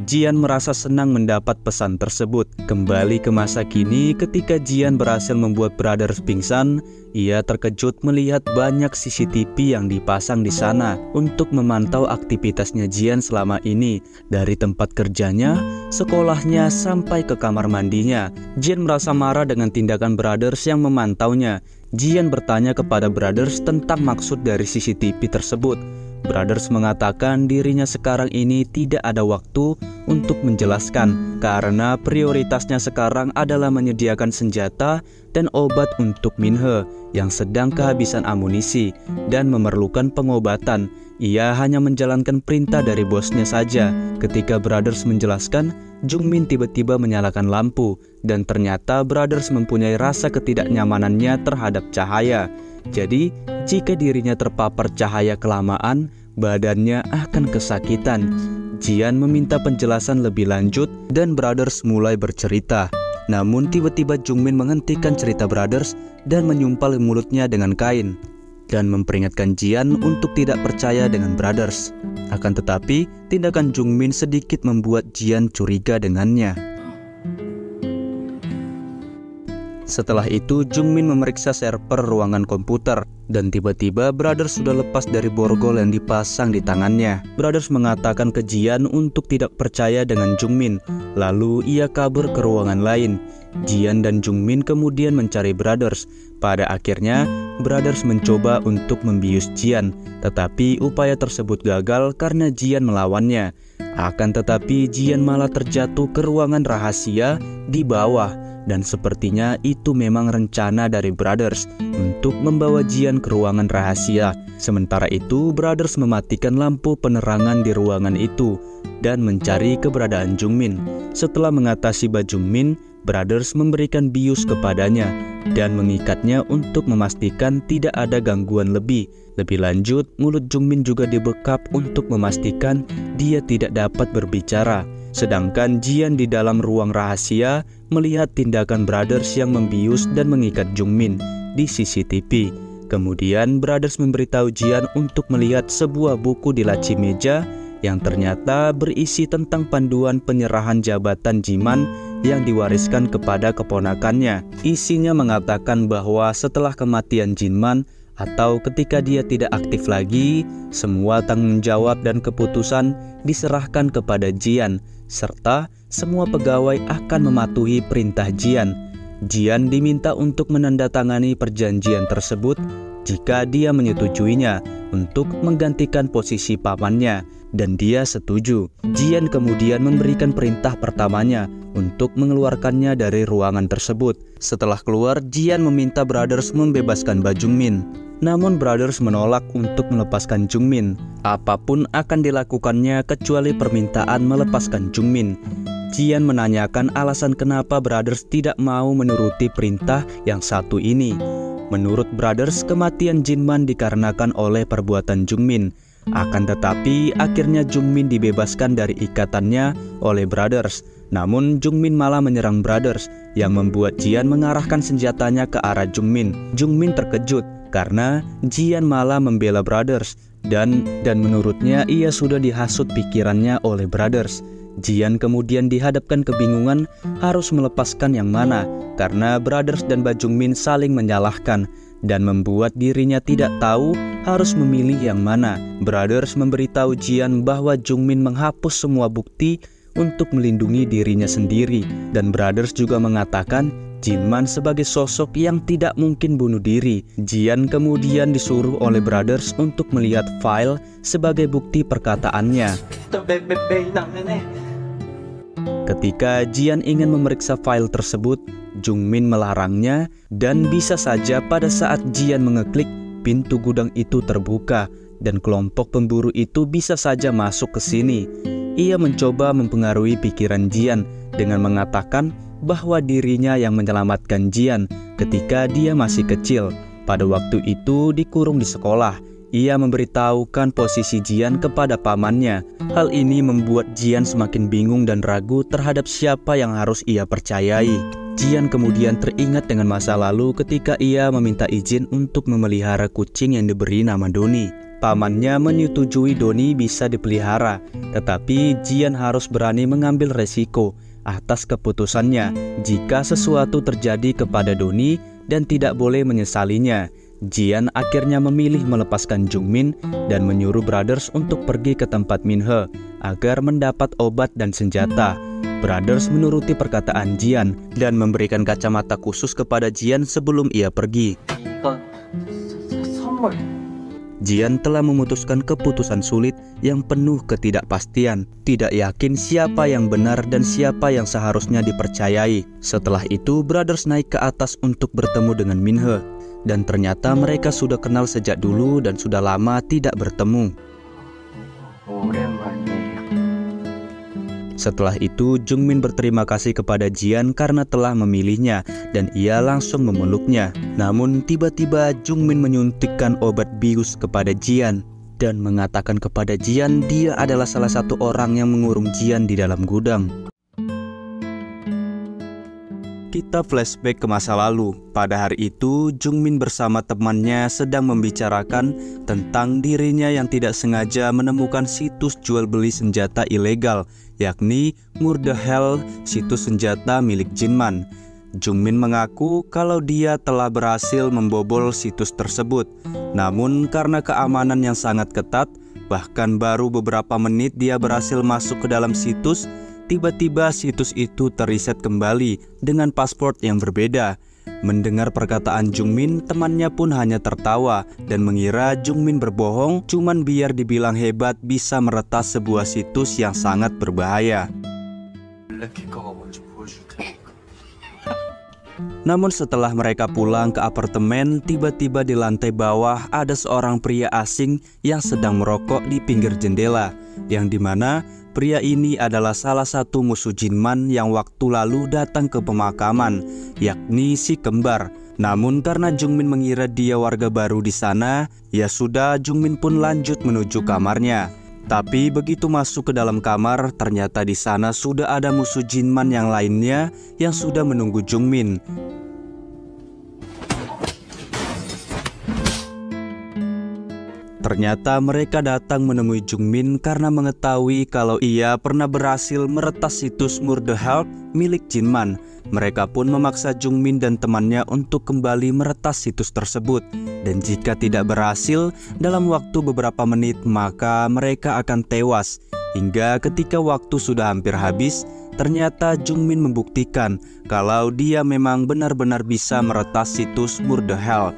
Speaker 1: Jian merasa senang mendapat pesan tersebut. Kembali ke masa kini, ketika Jian berhasil membuat Brothers pingsan, ia terkejut melihat banyak CCTV yang dipasang di sana untuk memantau aktivitasnya Jian selama ini, dari tempat kerjanya, sekolahnya, sampai ke kamar mandinya. Jian merasa marah dengan tindakan Brothers yang memantaunya. Jian bertanya kepada Brothers tentang maksud dari CCTV tersebut. Brothers mengatakan dirinya sekarang ini tidak ada waktu untuk menjelaskan karena prioritasnya sekarang adalah menyediakan senjata dan obat untuk Minhe yang sedang kehabisan amunisi dan memerlukan pengobatan. Ia hanya menjalankan perintah dari bosnya saja. Ketika Brothers menjelaskan, Jungmin tiba-tiba menyalakan lampu dan ternyata Brothers mempunyai rasa ketidaknyamanannya terhadap cahaya. Jadi, jika dirinya terpapar cahaya kelamaan, badannya akan kesakitan. Jian meminta penjelasan lebih lanjut dan Brothers mulai bercerita. Namun tiba-tiba Jungmin menghentikan cerita Brothers dan menyumpal mulutnya dengan kain dan memperingatkan Jian untuk tidak percaya dengan Brothers. Akan tetapi, tindakan Jungmin sedikit membuat Jian curiga dengannya. Setelah itu, Jungmin memeriksa server ruangan komputer dan tiba-tiba Brothers sudah lepas dari borgol yang dipasang di tangannya. Brothers mengatakan ke Jian untuk tidak percaya dengan Jungmin, lalu ia kabur ke ruangan lain. Jian dan Jungmin kemudian mencari Brothers. Pada akhirnya, Brothers mencoba untuk membius Jian, tetapi upaya tersebut gagal karena Jian melawannya. Akan tetapi Jian malah terjatuh ke ruangan rahasia di bawah. dan sepertinya itu memang rencana dari Brothers untuk membawa Jian ke ruangan rahasia. Sementara itu, Brothers mematikan lampu penerangan di ruangan itu dan mencari keberadaan Jungmin. Setelah mengatasi Jungmin, Brothers memberikan bius kepadanya dan mengikatnya untuk memastikan tidak ada gangguan lebih. Lebih lanjut, mulut Jungmin juga dibekap untuk memastikan dia tidak dapat berbicara. Sedangkan Jian di dalam ruang rahasia melihat tindakan Brothers yang membius dan mengikat Jungmin di CCTV. Kemudian Brothers memberitahu Jian untuk melihat sebuah buku di laci meja yang ternyata berisi tentang panduan penyerahan jabatan Jiman yang diwariskan kepada keponakannya. Isinya mengatakan bahwa setelah kematian Jinman atau ketika dia tidak aktif lagi, semua tanggung jawab dan keputusan diserahkan kepada Jian, serta semua pegawai akan mematuhi perintah Jian. Jian diminta untuk menandatangani perjanjian tersebut jika dia menyetujuinya untuk menggantikan posisi pamannya, dan dia setuju. Jian kemudian memberikan perintah pertamanya untuk mengeluarkannya dari ruangan tersebut. Setelah keluar, Jian meminta Brothers membebaskan Jungmin. Namun Brothers menolak untuk melepaskan Jungmin. Apapun akan dilakukannya kecuali permintaan melepaskan Jungmin. Jian menanyakan alasan kenapa Brothers tidak mau menuruti perintah yang satu ini. Menurut Brothers, kematian Jinman dikarenakan oleh perbuatan Jungmin. Akan tetapi, akhirnya Jungmin dibebaskan dari ikatannya oleh Brothers. Namun Jungmin malah menyerang Brothers yang membuat Jian mengarahkan senjatanya ke arah Jungmin. Jungmin terkejut karena Jian malah membela Brothers dan menurutnya ia sudah dihasut pikirannya oleh Brothers. Jian kemudian dihadapkan kebingungan harus melepaskan yang mana karena Brothers dan Jungmin saling menyalahkan dan membuat dirinya tidak tahu harus memilih yang mana. Brothers memberitahu Jian bahwa Jungmin menghapus semua bukti untuk melindungi dirinya sendiri, dan Brothers juga mengatakan Jinman sebagai sosok yang tidak mungkin bunuh diri. Jian kemudian disuruh oleh Brothers untuk melihat file sebagai bukti perkataannya. Ketika Jian ingin memeriksa file tersebut, Jungmin melarangnya, dan bisa saja pada saat Jian mengeklik, pintu gudang itu terbuka dan kelompok pemburu itu bisa saja masuk ke sini. Ia mencoba mempengaruhi pikiran Jian dengan mengatakan bahwa dirinya yang menyelamatkan Jian ketika dia masih kecil. Pada waktu itu dikurung di sekolah, ia memberitahukan posisi Jian kepada pamannya. Hal ini membuat Jian semakin bingung dan ragu terhadap siapa yang harus ia percayai. Jian kemudian teringat dengan masa lalu ketika ia meminta izin untuk memelihara kucing yang diberi nama Doni. Pamannya menyetujui Doni bisa dipelihara, tetapi Jian harus berani mengambil resiko atas keputusannya jika sesuatu terjadi kepada Doni dan tidak boleh menyesalinya. Jian akhirnya memilih melepaskan Jungmin dan menyuruh Brothers untuk pergi ke tempat Minhe agar mendapat obat dan senjata. Brothers menuruti perkataan Jian dan memberikan kacamata khusus kepada Jian sebelum ia pergi. Jian telah memutuskan keputusan sulit yang penuh ketidakpastian, tidak yakin siapa yang benar dan siapa yang seharusnya dipercayai. Setelah itu, Brothers naik ke atas untuk bertemu dengan Minhe, dan ternyata mereka sudah kenal sejak dulu dan sudah lama tidak bertemu. Setelah itu, Jungmin berterima kasih kepada Jian karena telah memilihnya dan ia langsung memeluknya. Namun tiba-tiba Jungmin menyuntikkan obat bius kepada Jian dan mengatakan kepada Jian dia adalah salah satu orang yang mengurung Jian di dalam gudang. Kita flashback ke masa lalu. Pada hari itu, Jungmin bersama temannya sedang membicarakan tentang dirinya yang tidak sengaja menemukan situs jual beli senjata ilegal, yakni Murdahel, situs senjata milik Jinman. Jungmin mengaku kalau dia telah berhasil membobol situs tersebut. Namun karena keamanan yang sangat ketat, bahkan baru beberapa menit dia berhasil masuk ke dalam situs, tiba-tiba situs itu teriset kembali dengan password yang berbeda. Mendengar perkataan Jungmin, temannya pun hanya tertawa dan mengira Jungmin berbohong cuman biar dibilang hebat bisa meretas sebuah situs yang sangat berbahaya. Namun setelah mereka pulang ke apartemen, tiba-tiba di lantai bawah ada seorang pria asing yang sedang merokok di pinggir jendela, yang dimana pria ini adalah salah satu musuh Jinman yang waktu lalu datang ke pemakaman, yakni si kembar. Namun karena Jungmin mengira dia warga baru di sana, ya sudah, Jungmin pun lanjut menuju kamarnya. Tapi begitu masuk ke dalam kamar, ternyata di sana sudah ada musuh Jinman yang lainnya yang sudah menunggu Jungmin. Ternyata mereka datang menemui Jungmin karena mengetahui kalau ia pernah berhasil meretas situs Murder Help milik Jinman. Mereka pun memaksa Jungmin dan temannya untuk kembali meretas situs tersebut. Dan jika tidak berhasil, dalam waktu beberapa menit maka mereka akan tewas. Hingga ketika waktu sudah hampir habis, ternyata Jungmin membuktikan kalau dia memang benar-benar bisa meretas situs Murder Help.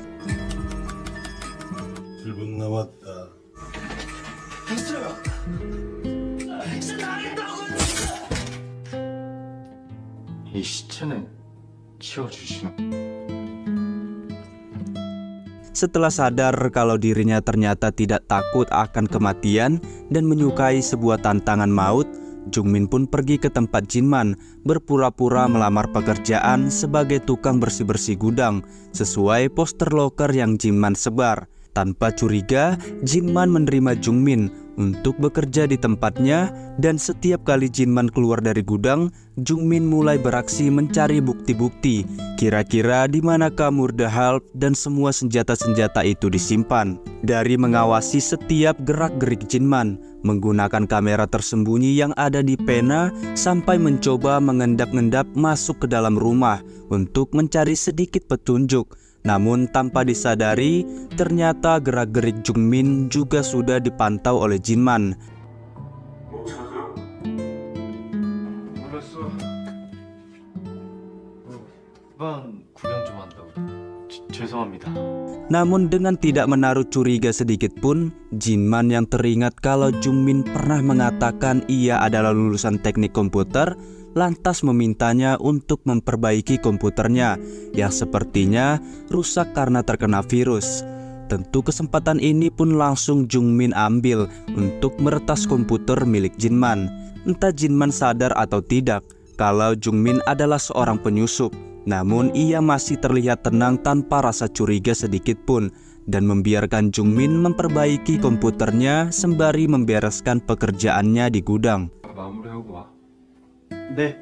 Speaker 1: Setelah sadar kalau dirinya ternyata tidak takut akan kematian dan menyukai sebuah tantangan maut, Jungmin pun pergi ke tempat Jinman, berpura-pura melamar pekerjaan sebagai tukang bersih-bersih gudang sesuai poster loker yang Jinman sebar. Tanpa curiga, Jinman menerima Jungmin untuk bekerja di tempatnya, dan setiap kali Jinman keluar dari gudang, Jungmin mulai beraksi mencari bukti-bukti. Kira-kira di manakah Murder Help dan semua senjata-senjata itu disimpan. Dari mengawasi setiap gerak-gerik Jinman, menggunakan kamera tersembunyi yang ada di pena, sampai mencoba mengendap-endap masuk ke dalam rumah untuk mencari sedikit petunjuk. Namun tanpa disadari, ternyata gerak-gerik Jungmin juga sudah dipantau oleh Jinman. Namun dengan tidak menaruh curiga sedikit pun, Jinman yang teringat kalau Jungmin pernah mengatakan ia adalah lulusan teknik komputer, lantas memintanya untuk memperbaiki komputernya yang sepertinya rusak karena terkena virus. Tentu kesempatan ini pun langsung Jungmin ambil untuk meretas komputer milik Jinman. Entah Jinman sadar atau tidak kalau Jungmin adalah seorang penyusup, namun ia masih terlihat tenang tanpa rasa curiga sedikit pun, dan membiarkan Jungmin memperbaiki komputernya sembari membereskan pekerjaannya di gudang.
Speaker 2: 네.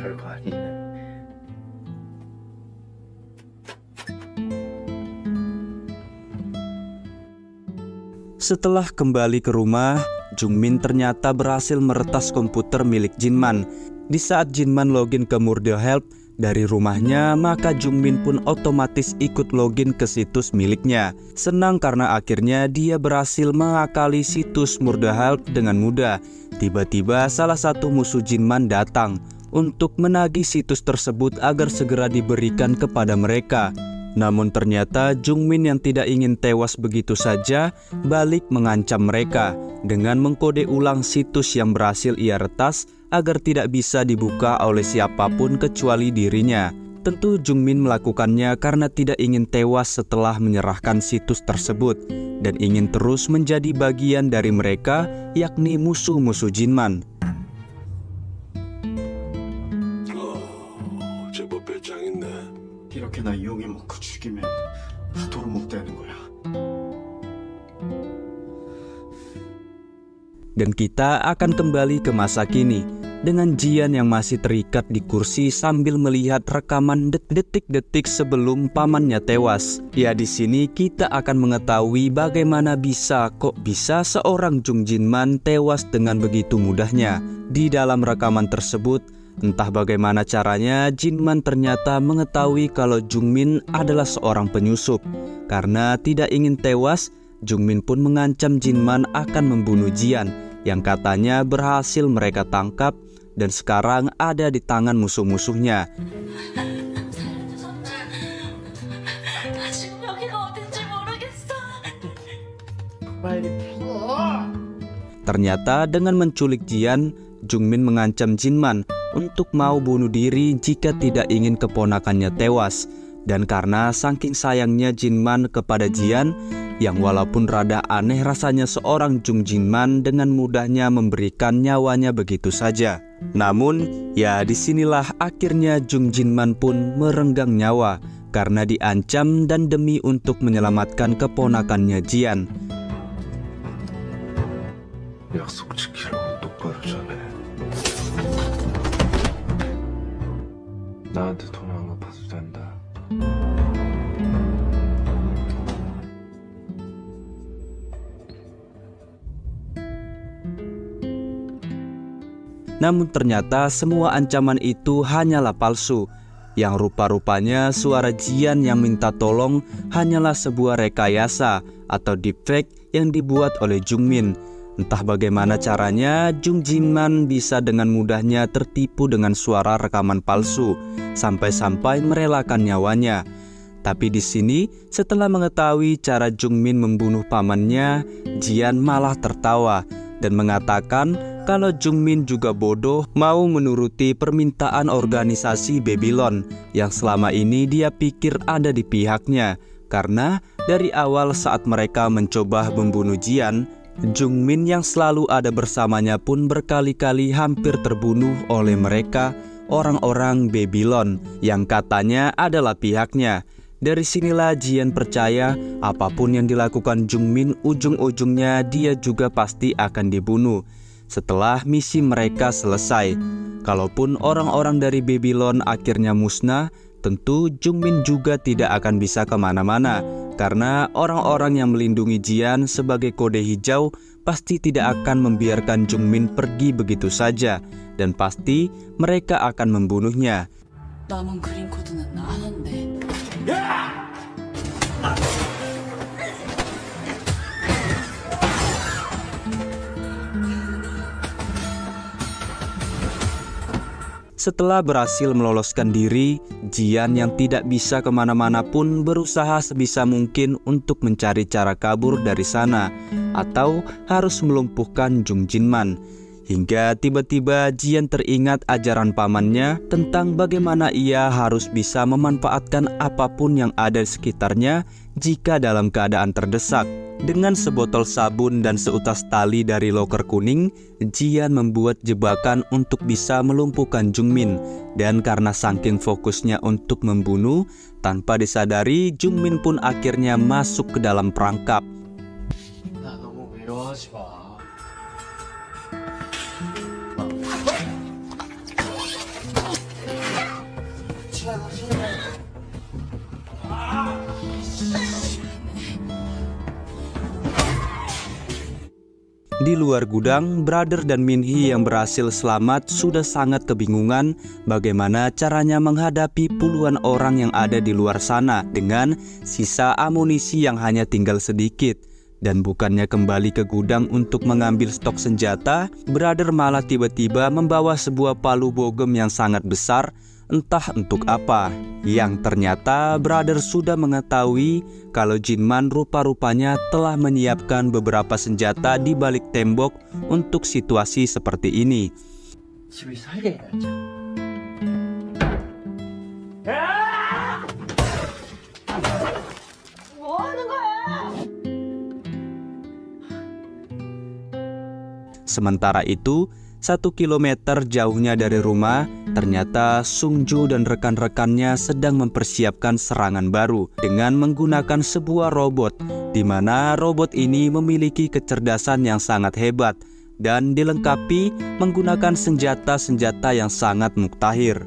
Speaker 2: 별거 아니네.
Speaker 1: Setelah kembali ke rumah, Jungmin ternyata berhasil meretas komputer milik Jinman. Di saat Jinman login ke Murder Help dari rumahnya, maka Jungmin pun otomatis ikut login ke situs miliknya. Senang karena akhirnya dia berhasil mengakali situs Murder Help dengan mudah. Tiba-tiba salah satu musuh Jinman datang untuk menagih situs tersebut agar segera diberikan kepada mereka. Namun ternyata Jungmin yang tidak ingin tewas begitu saja balik mengancam mereka dengan mengkode ulang situs yang berhasil ia retas agar tidak bisa dibuka oleh siapapun kecuali dirinya. Tentu Jungmin melakukannya karena tidak ingin tewas setelah menyerahkan situs tersebut dan ingin terus menjadi bagian dari mereka, yakni musuh-musuh Jinman.
Speaker 2: 이렇게 나 이용해 먹고 죽이면 도로 못 되는 거야.
Speaker 1: Dan kita akan kembali ke masa kini dengan Jian yang masih terikat di kursi sambil melihat rekaman detik-detik sebelum pamannya tewas. Ya, di sini kita akan mengetahui bagaimana kok bisa seorang Jung Jinman tewas dengan begitu mudahnya. Di dalam rekaman tersebut, entah bagaimana caranya, Jinman ternyata mengetahui kalau Jungmin adalah seorang penyusup. Karena tidak ingin tewas, Jungmin pun mengancam Jinman akan membunuh Jian, yang katanya berhasil mereka tangkap dan sekarang ada di tangan musuh-musuhnya. Ternyata dengan menculik Jian, Jungmin mengancam Jinman untuk mau bunuh diri jika tidak ingin keponakannya tewas. Dan karena saking sayangnya Jinman kepada Jian, yang walaupun rada aneh rasanya seorang Jung Jinman dengan mudahnya memberikan nyawanya begitu saja. Namun, ya disinilah akhirnya Jung Jinman pun merenggang nyawa karena diancam dan demi untuk menyelamatkan keponakannya Jian.
Speaker 2: 약속 지키라고 똑바로 전해. 나한테 돈 안 갚아도 된다.
Speaker 1: Namun ternyata semua ancaman itu hanyalah palsu. Yang rupa-rupanya suara Jian yang minta tolong hanyalah sebuah rekayasa atau deepfake yang dibuat oleh Jungmin. Entah bagaimana caranya Jung Jinman bisa dengan mudahnya tertipu dengan suara rekaman palsu sampai-sampai merelakan nyawanya. Tapi di sini setelah mengetahui cara Jungmin membunuh pamannya, Jian malah tertawa dan mengatakan kalau Jungmin juga bodoh mau menuruti permintaan organisasi Babylon yang selama ini dia pikir ada di pihaknya. Karena dari awal saat mereka mencoba membunuh Jian, Jungmin yang selalu ada bersamanya pun berkali-kali hampir terbunuh oleh mereka, orang-orang Babylon yang katanya adalah pihaknya. Dari sinilah Jian percaya apapun yang dilakukan Jungmin ujung-ujungnya dia juga pasti akan dibunuh setelah misi mereka selesai. Kalaupun orang-orang dari Babylon akhirnya musnah, tentu Jungmin juga tidak akan bisa kemana-mana karena orang-orang yang melindungi Jian sebagai kode hijau pasti tidak akan membiarkan Jungmin pergi begitu saja dan pasti mereka akan membunuhnya. Setelah berhasil meloloskan diri, Jian yang tidak bisa kemana-mana pun berusaha sebisa mungkin untuk mencari cara kabur dari sana atau harus melumpuhkan Jung Jinman. Hingga tiba-tiba Jian teringat ajaran pamannya tentang bagaimana ia harus bisa memanfaatkan apapun yang ada di sekitarnya jika dalam keadaan terdesak. Dengan sebotol sabun dan seutas tali dari loker kuning, Jian membuat jebakan untuk bisa melumpuhkan Jungmin. Dan karena saking fokusnya untuk membunuh, tanpa disadari Jungmin pun akhirnya masuk ke dalam perangkap. Di luar gudang, Brother dan Minhee yang berhasil selamat sudah sangat kebingungan bagaimana caranya menghadapi puluhan orang yang ada di luar sana dengan sisa amunisi yang hanya tinggal sedikit. Dan bukannya kembali ke gudang untuk mengambil stok senjata, Brother malah tiba-tiba membawa sebuah palu bogem yang sangat besar, entah untuk apa. Yang ternyata Brother sudah mengetahui kalau Jinman rupa-rupanya telah menyiapkan beberapa senjata di balik tembok untuk situasi seperti ini. Sementara itu, 1 kilometer jauhnya dari rumah, ternyata Sungju dan rekan-rekannya sedang mempersiapkan serangan baru dengan menggunakan sebuah robot, di mana robot ini memiliki kecerdasan yang sangat hebat dan dilengkapi menggunakan senjata-senjata yang sangat muktahir.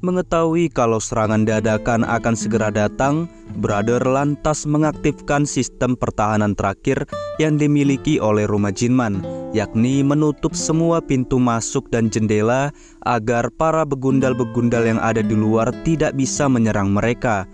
Speaker 1: Mengetahui kalau serangan dadakan akan segera datang, Brother lantas mengaktifkan sistem pertahanan terakhir yang dimiliki oleh rumah Jinman, yakni menutup semua pintu masuk dan jendela agar para begundal-begundal yang ada di luar tidak bisa menyerang mereka.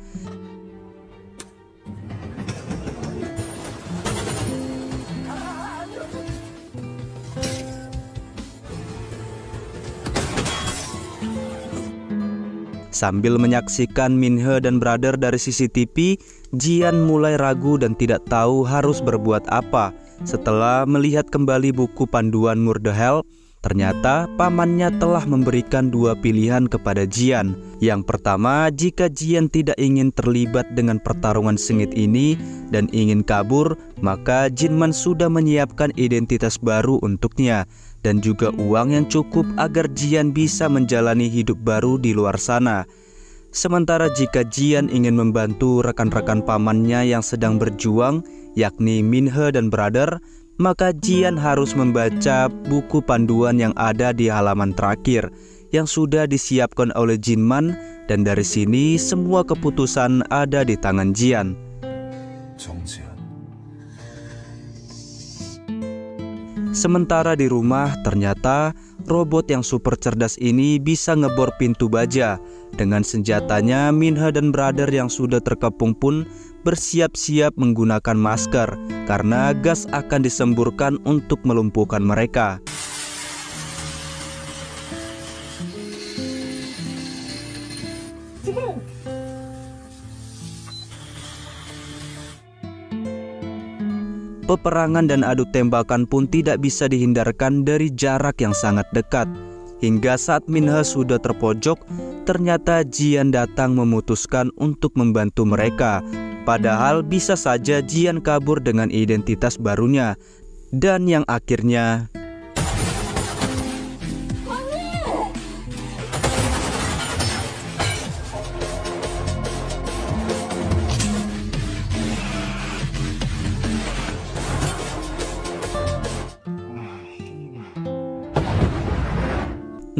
Speaker 1: Sambil menyaksikan Minhee dan Brother dari CCTV, Jian mulai ragu dan tidak tahu harus berbuat apa. Setelah melihat kembali buku panduan Murderhell, ternyata pamannya telah memberikan dua pilihan kepada Jian. Yang pertama, jika Jian tidak ingin terlibat dengan pertarungan sengit ini dan ingin kabur, maka Jinman sudah menyiapkan identitas baru untuknya dan juga uang yang cukup agar Jian bisa menjalani hidup baru di luar sana. Sementara jika Jian ingin membantu rekan-rekan pamannya yang sedang berjuang, yakni Minhe dan Brother, maka Jian harus membaca buku panduan yang ada di halaman terakhir yang sudah disiapkan oleh Jinman, dan dari sini semua keputusan ada di tangan Jian. Sementara di rumah, ternyata robot yang super cerdas ini bisa ngebor pintu baja. Dengan senjatanya, Minhe dan Brother yang sudah terkepung pun bersiap-siap menggunakan masker karena gas akan disemburkan untuk melumpuhkan mereka. Peperangan dan adu tembakan pun tidak bisa dihindarkan dari jarak yang sangat dekat. Hingga saat Minhe sudah terpojok, ternyata Jian datang memutuskan untuk membantu mereka. Padahal bisa saja Jian kabur dengan identitas barunya. Dan yang akhirnya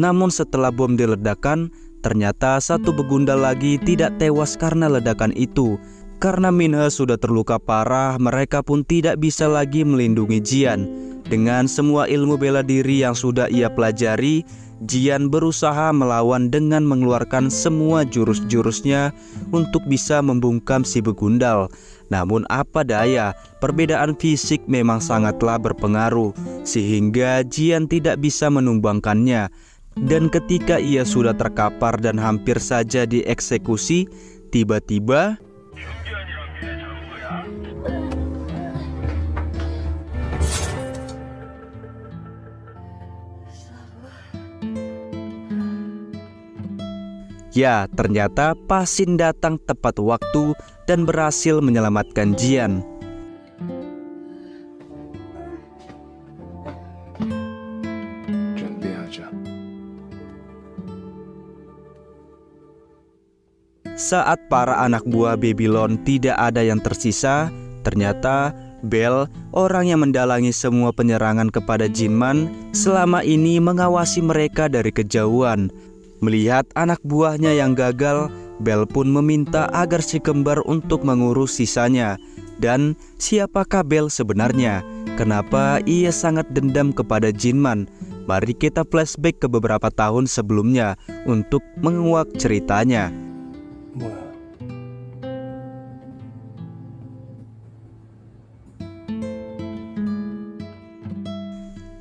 Speaker 1: namun setelah bom diledakkan, ternyata satu begundal lagi tidak tewas karena ledakan itu. Karena Minhe sudah terluka parah, mereka pun tidak bisa lagi melindungi Jian. Dengan semua ilmu bela diri yang sudah ia pelajari, Jian berusaha melawan dengan mengeluarkan semua jurus-jurusnya untuk bisa membungkam si begundal. Namun apa daya, perbedaan fisik memang sangatlah berpengaruh, sehingga Jian tidak bisa menumbangkannya. Dan ketika ia sudah terkapar dan hampir saja dieksekusi, tiba-tiba ya, ternyata Pasin datang tepat waktu dan berhasil menyelamatkan Jian. Saat para anak buah Babylon tidak ada yang tersisa, ternyata Bell, orang yang mendalangi semua penyerangan kepada Jinman, selama ini mengawasi mereka dari kejauhan. Melihat anak buahnya yang gagal, Bell pun meminta agar si kembar untuk mengurus sisanya. Dan siapakah Bell sebenarnya? Kenapa ia sangat dendam kepada Jinman? Mari kita flashback ke beberapa tahun sebelumnya untuk menguak ceritanya.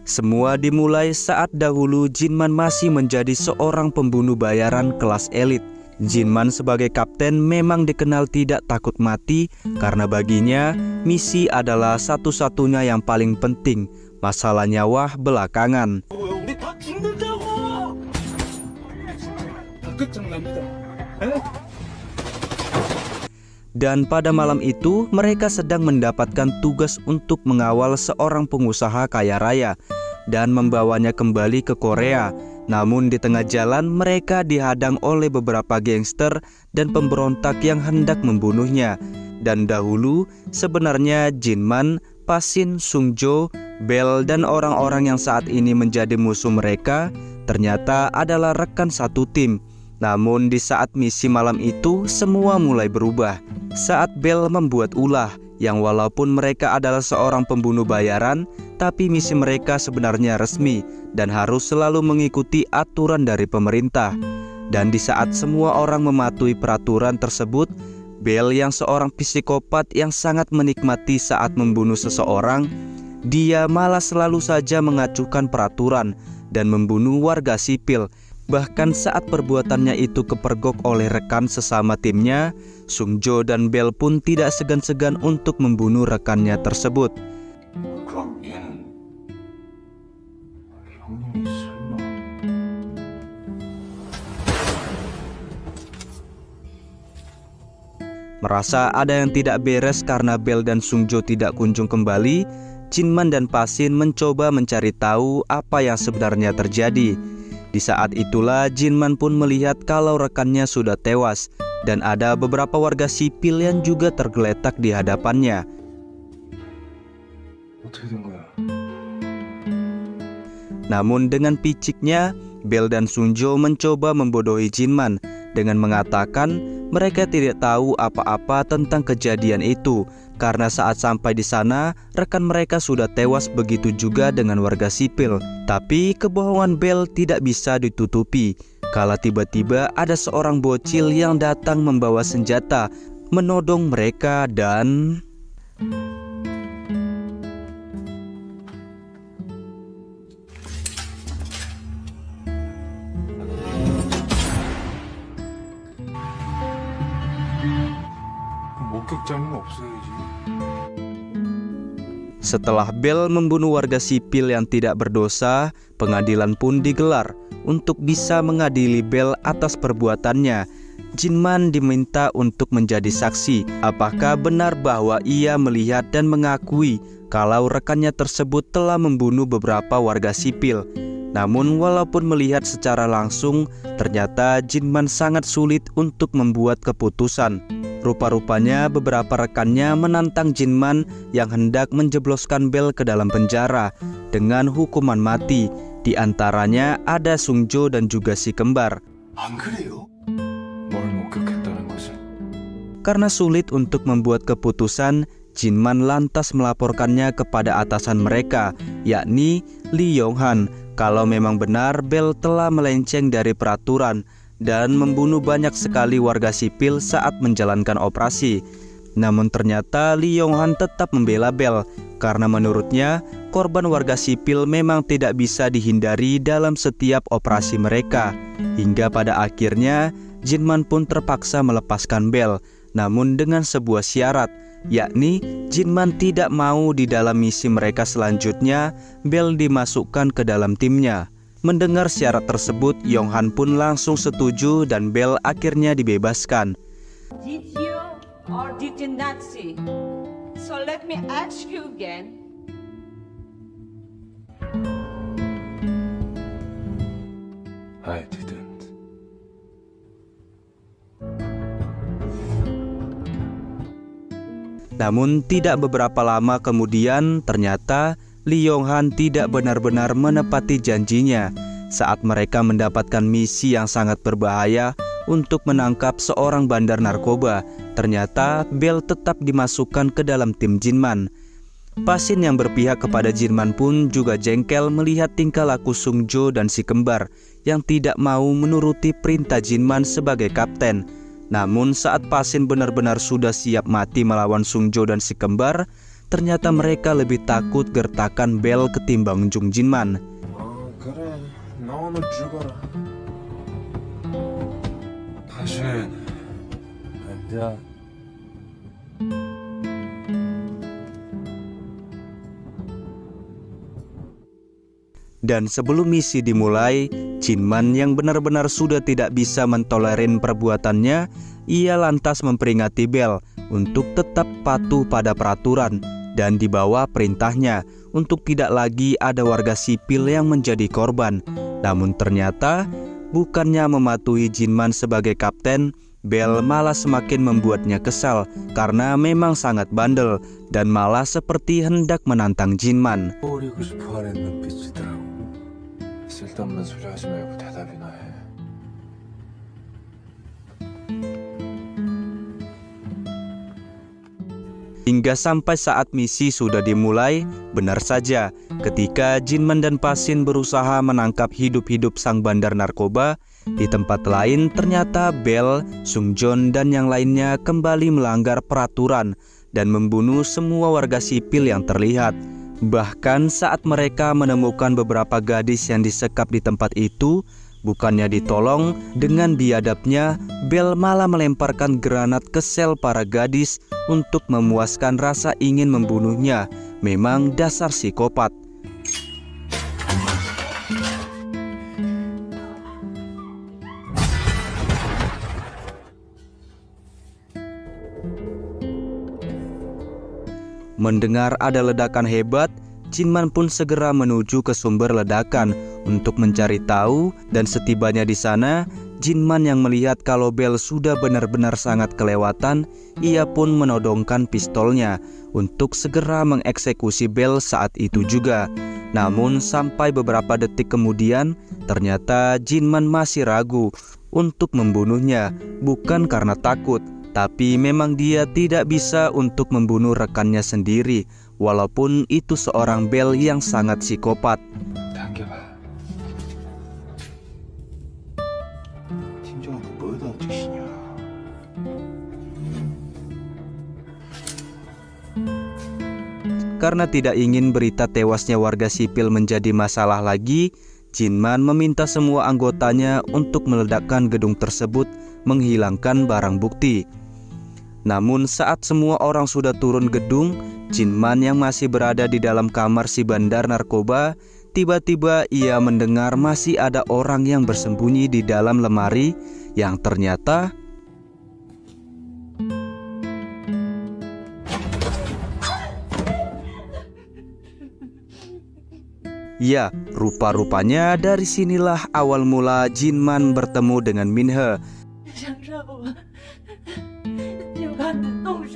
Speaker 1: Semua dimulai saat dahulu Jinman masih menjadi seorang pembunuh bayaran kelas elit. Jinman sebagai kapten memang dikenal tidak takut mati karena baginya misi adalah satu-satunya yang paling penting. Masalah nyawa belakangan. Dan pada malam itu mereka sedang mendapatkan tugas untuk mengawal seorang pengusaha kaya raya dan membawanya kembali ke Korea. Namun di tengah jalan mereka dihadang oleh beberapa gangster dan pemberontak yang hendak membunuhnya. Dan dahulu sebenarnya Jinman, Pasin, Sungjo, Bell dan orang-orang yang saat ini menjadi musuh mereka ternyata adalah rekan satu tim. Namun di saat misi malam itu semua mulai berubah. Saat Bell membuat ulah yang walaupun mereka adalah seorang pembunuh bayaran, tapi misi mereka sebenarnya resmi dan harus selalu mengikuti aturan dari pemerintah. Dan di saat semua orang mematuhi peraturan tersebut, Bell yang seorang psikopat yang sangat menikmati saat membunuh seseorang, dia malah selalu saja mengacuhkan peraturan dan membunuh warga sipil. Bahkan saat perbuatannya itu kepergok oleh rekan sesama timnya, Sungjo dan Bell pun tidak segan-segan untuk membunuh rekannya tersebut.
Speaker 2: 그럼 얘는 형님이 설마
Speaker 1: Merasa ada yang tidak beres karena Bell dan Sungjo tidak kunjung kembali, Jinman dan Pasin mencoba mencari tahu apa yang sebenarnya terjadi. Di saat itulah Jinman pun melihat kalau rekannya sudah tewas dan ada beberapa warga sipil yang juga tergeletak di hadapannya.
Speaker 2: 어떻게 된 거야?
Speaker 1: Namun dengan piciknya, Bell dan Sungjo mencoba membodohi Jinman dengan mengatakan mereka tidak tahu apa-apa tentang kejadian itu karena saat sampai di sana rekan mereka sudah tewas, begitu juga dengan warga sipil. Tapi kebohongan Bell tidak bisa ditutupi kala tiba-tiba ada seorang bocil yang datang membawa senjata menodong mereka dan
Speaker 2: 목격자는 없어야지.
Speaker 1: setelah Bell membunuh warga sipil yang tidak berdosa, pengadilan pun digelar untuk bisa mengadili Bell atas perbuatannya. Jinman diminta untuk menjadi saksi. Apakah benar bahwa ia melihat dan mengakui kalau rekannya tersebut telah membunuh beberapa warga sipil? Namun walaupun melihat secara langsung, ternyata Jinman sangat sulit untuk membuat keputusan. Rupa-rupanya beberapa rekannya menantang Jinman yang hendak menjebloskan Bell ke dalam penjara dengan hukuman mati. Di antaranya ada Sungjo dan juga si kembar.
Speaker 2: 안 그래요? 뭘 목격했다는 것은?
Speaker 1: Karena sulit untuk membuat keputusan, Jinman lantas melaporkannya kepada atasan mereka, yakni Lee Yong-han, kalau memang benar Bell telah melenceng dari peraturan dan membunuh banyak sekali warga sipil saat menjalankan operasi. Namun ternyata Lee Yong-han tetap membela Bell karena menurutnya korban warga sipil memang tidak bisa dihindari dalam setiap operasi mereka. Hingga pada akhirnya Jinman pun terpaksa melepaskan Bell, namun dengan sebuah syarat, yakni Jinman tidak mau di dalam misi mereka selanjutnya Bell dimasukkan ke dalam timnya. Mendengar syarat tersebut, Yong-han pun langsung setuju dan Bell akhirnya dibebaskan.
Speaker 3: Did you or did you not see? So let me ask you again.
Speaker 2: I didn't.
Speaker 1: Namun tidak beberapa lama kemudian ternyata Lee Yong-han tidak benar-benar menepati janjinya saat mereka mendapatkan misi yang sangat berbahaya untuk menangkap seorang bandar narkoba. Ternyata Bell tetap dimasukkan ke dalam tim Jinman. Pasin yang berpihak kepada Jinman pun juga jengkel melihat tingkah laku Sungjo dan si kembar yang tidak mau menuruti perintah Jinman sebagai kapten. Namun saat Pasin benar-benar sudah siap mati melawan Sungjo dan si kembar, ternyata mereka lebih takut gertakan Bell ketimbang Jung Jinman.
Speaker 2: 그래, 나 오늘 죽어라. 다신 앉아.
Speaker 1: Dan sebelum misi dimulai, Jinman yang benar-benar sudah tidak bisa mentolerin perbuatannya, ia lantas memperingati Bell untuk tetap patuh pada peraturan dan di bawah perintahnya untuk tidak lagi ada warga sipil yang menjadi korban. Namun ternyata bukannya mematuhi Jinman sebagai kapten, Bell malah semakin membuatnya kesal karena memang sangat bandel dan malah seperti hendak menantang Jinman.
Speaker 2: 버리고 싶어하는 눈빛이더라고. 쓸데없는 소리 하지 말고 대답이나 해.
Speaker 1: Hingga sampai saat misi sudah dimulai, benar saja ketika Jinman dan Pasin berusaha menangkap hidup-hidup sang bandar narkoba, di tempat lain ternyata Bell, Sungjon dan yang lainnya kembali melanggar peraturan dan membunuh semua warga sipil yang terlihat. Bahkan saat mereka menemukan beberapa gadis yang disekap di tempat itu, Bukannya ditolong, dengan biadabnya Bell malah melemparkan granat ke sel para gadis untuk memuaskan rasa ingin membunuhnya. Memang dasar psikopat. Mendengar ada ledakan hebat, Jinman pun segera menuju ke sumber ledakan untuk mencari tahu, dan setibanya di sana, Jinman yang melihat kalau Bell sudah benar-benar sangat kelewatan, ia pun menodongkan pistolnya untuk segera mengeksekusi Bell saat itu juga. Namun sampai beberapa detik kemudian, ternyata Jinman masih ragu untuk membunuhnya, bukan karena takut, tapi memang dia tidak bisa untuk membunuh rekannya sendiri, walaupun itu seorang Bell yang sangat psikopat.
Speaker 2: 당겨봐. 팀장한테 뭐 해달라는 뜻이냐?
Speaker 1: Karena tidak ingin berita tewasnya warga sipil menjadi masalah lagi, Jinman meminta semua anggotanya untuk meledakkan gedung tersebut, menghilangkan barang bukti. Namun saat semua orang sudah turun gedung, Jinman yang masih berada di dalam kamar si bandar narkoba, tiba-tiba ia mendengar masih ada orang yang bersembunyi di dalam lemari yang ternyata ya, rupa-rupanya dari sinilah awal mula Jinman bertemu dengan Minhe.
Speaker 3: 想杀我，就看你动手。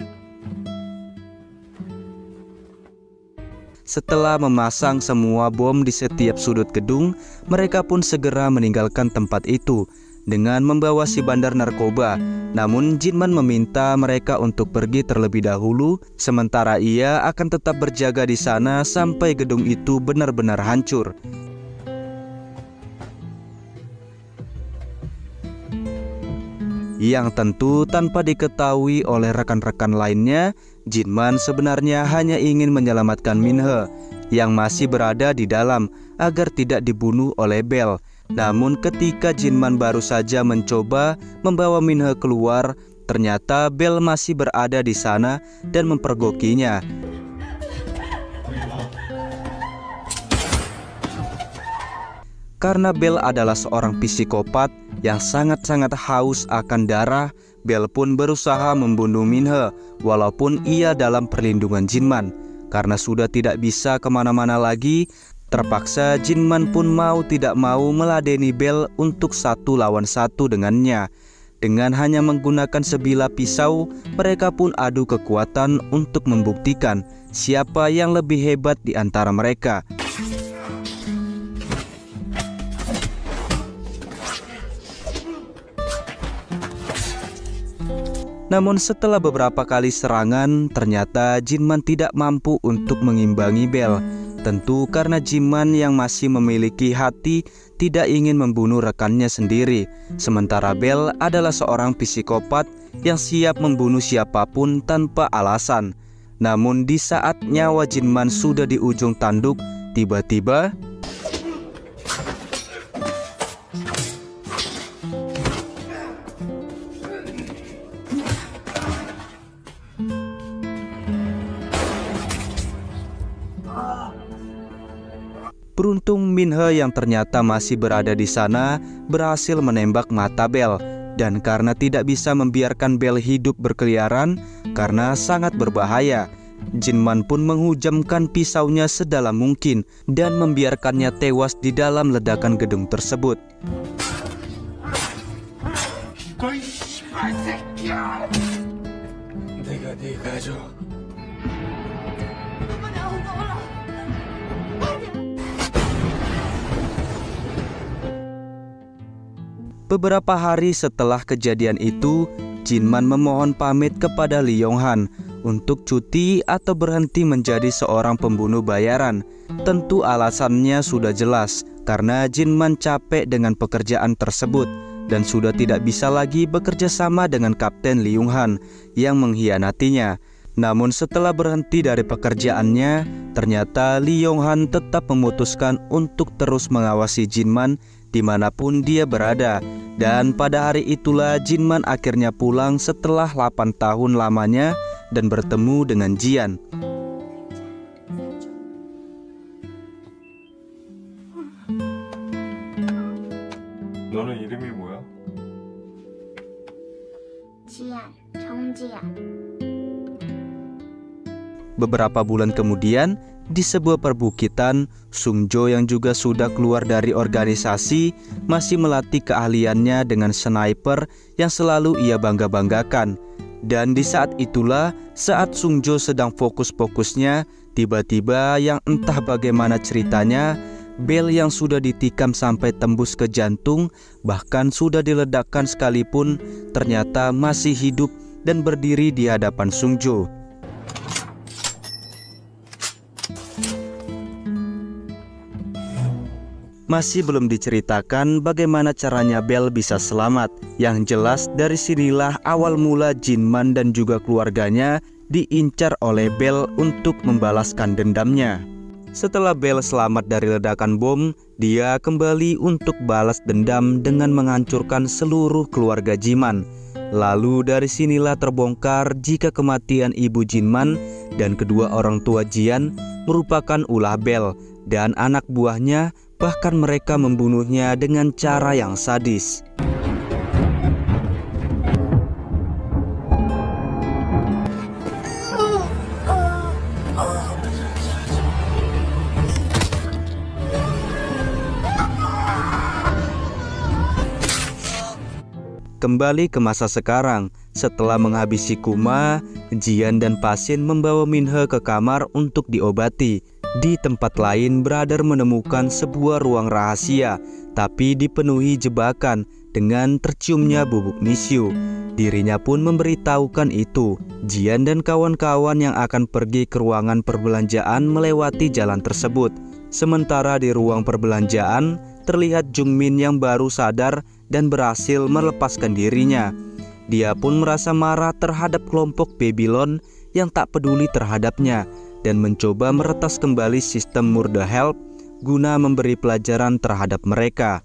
Speaker 1: Setelah memasang semua bom di setiap sudut gedung, mereka pun segera meninggalkan tempat itu dengan membawa si bandar narkoba. Namun Jinman meminta mereka untuk pergi terlebih dahulu, sementara ia akan tetap berjaga di sana sampai gedung itu benar-benar hancur. Yang tentu tanpa diketahui oleh rekan-rekan lainnya, Jinman sebenarnya hanya ingin menyelamatkan Minhe yang masih berada di dalam agar tidak dibunuh oleh Bell. Namun ketika Jinman baru saja mencoba membawa Minhe keluar, ternyata Bell masih berada di sana dan mempergokinya. Karena Bell adalah seorang psikopat yang sangat-sangat haus akan darah, Bell pun berusaha membunuh Minhe walaupun ia dalam perlindungan Jinman. Karena sudah tidak bisa kemana-mana lagi, terpaksa Jinman pun mau tidak mau meladeni Bell untuk 1 lawan 1 dengannya. Dengan hanya menggunakan sebilah pisau, mereka pun adu kekuatan untuk membuktikan siapa yang lebih hebat di antara mereka. Namun setelah beberapa kali serangan, ternyata Jinman tidak mampu untuk mengimbangi Bell. Tentu karena Jinman yang masih memiliki hati tidak ingin membunuh rekannya sendiri. Sementara Bell adalah seorang psikopat yang siap membunuh siapapun tanpa alasan. Namun di saat nyawa Jinman sudah di ujung tanduk, tiba-tiba beruntung Minhe yang ternyata masih berada di sana berhasil menembak mata Bell. Dan karena tidak bisa membiarkan Bell hidup berkeliaran karena sangat berbahaya, Jinman pun menghujamkan pisaunya sedalam mungkin dan membiarkannya tewas di dalam ledakan gedung tersebut.
Speaker 2: 내가 네 가족.
Speaker 1: Beberapa hari setelah kejadian itu, Jinman memohon pamit kepada Lee Yong-han untuk cuti atau berhenti menjadi seorang pembunuh bayaran. Tentu alasannya sudah jelas, karena Jinman capek dengan pekerjaan tersebut dan sudah tidak bisa lagi bekerja sama dengan Kapten Lee Yong-han yang mengkhianatinya. Namun setelah berhenti dari pekerjaannya, ternyata Lee Yong-han tetap memutuskan untuk terus mengawasi Jinman dimanapun dia berada. Dan pada hari itulah Jinman akhirnya pulang setelah 8 tahun lamanya dan bertemu dengan Jian.
Speaker 2: 너는 이름이 뭐야?
Speaker 4: 지안, 정지안.
Speaker 1: Beberapa bulan kemudian, di sebuah perbukitan, Sungjo yang juga sudah keluar dari organisasi masih melatih keahliannya dengan sniper yang selalu ia bangga-banggakan. Dan di saat itulah, saat Sungjo sedang fokus-fokusnya, tiba-tiba yang entah bagaimana ceritanya, bel yang sudah ditikam sampai tembus ke jantung, bahkan sudah diledakkan sekalipun, ternyata masih hidup dan berdiri di hadapan Sungjo. Masih belum diceritakan bagaimana caranya Bel bisa selamat. Yang jelas dari sinilah awal mula Jinman dan juga keluarganya diincar oleh Bel untuk membalaskan dendamnya. Setelah Bel selamat dari ledakan bom, dia kembali untuk balas dendam dengan menghancurkan seluruh keluarga Jinman. Lalu dari sinilah terbongkar jika kematian ibu Jinman dan kedua orang tua Jian merupakan ulah Bel dan anak buahnya. Bahkan mereka membunuhnya dengan cara yang sadis. Kembali ke masa sekarang, setelah menghabisi Kuma, Jian dan Pasin membawa Minhe ke kamar untuk diobati. Di tempat lain, Brother menemukan sebuah ruang rahasia, tapi dipenuhi jebakan dengan terciumnya bubuk misyu. Dirinya pun memberitahukan itu. Jian dan kawan-kawan yang akan pergi ke ruangan perbelanjaan melewati jalan tersebut. Sementara di ruang perbelanjaan, terlihat Jungmin yang baru sadar dan berhasil melepaskan dirinya. Dia pun merasa marah terhadap kelompok Babylon yang tak peduli terhadapnya dan mencoba meretas kembali sistem Murder Help guna memberi pelajaran terhadap mereka.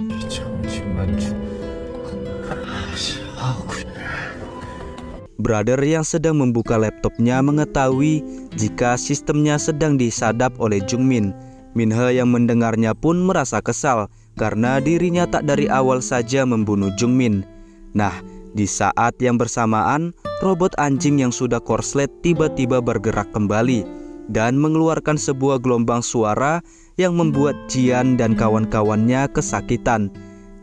Speaker 1: Brother yang sedang membuka laptopnya mengetahui jika sistemnya sedang disadap oleh Jungmin. Minhe yang mendengarnya pun merasa kesal karena dirinya tak dari awal saja membunuh Jungmin. Nah, di saat yang bersamaan, robot anjing yang sudah korslet tiba-tiba bergerak kembali dan mengeluarkan sebuah gelombang suara yang membuat Jian dan kawan-kawannya kesakitan.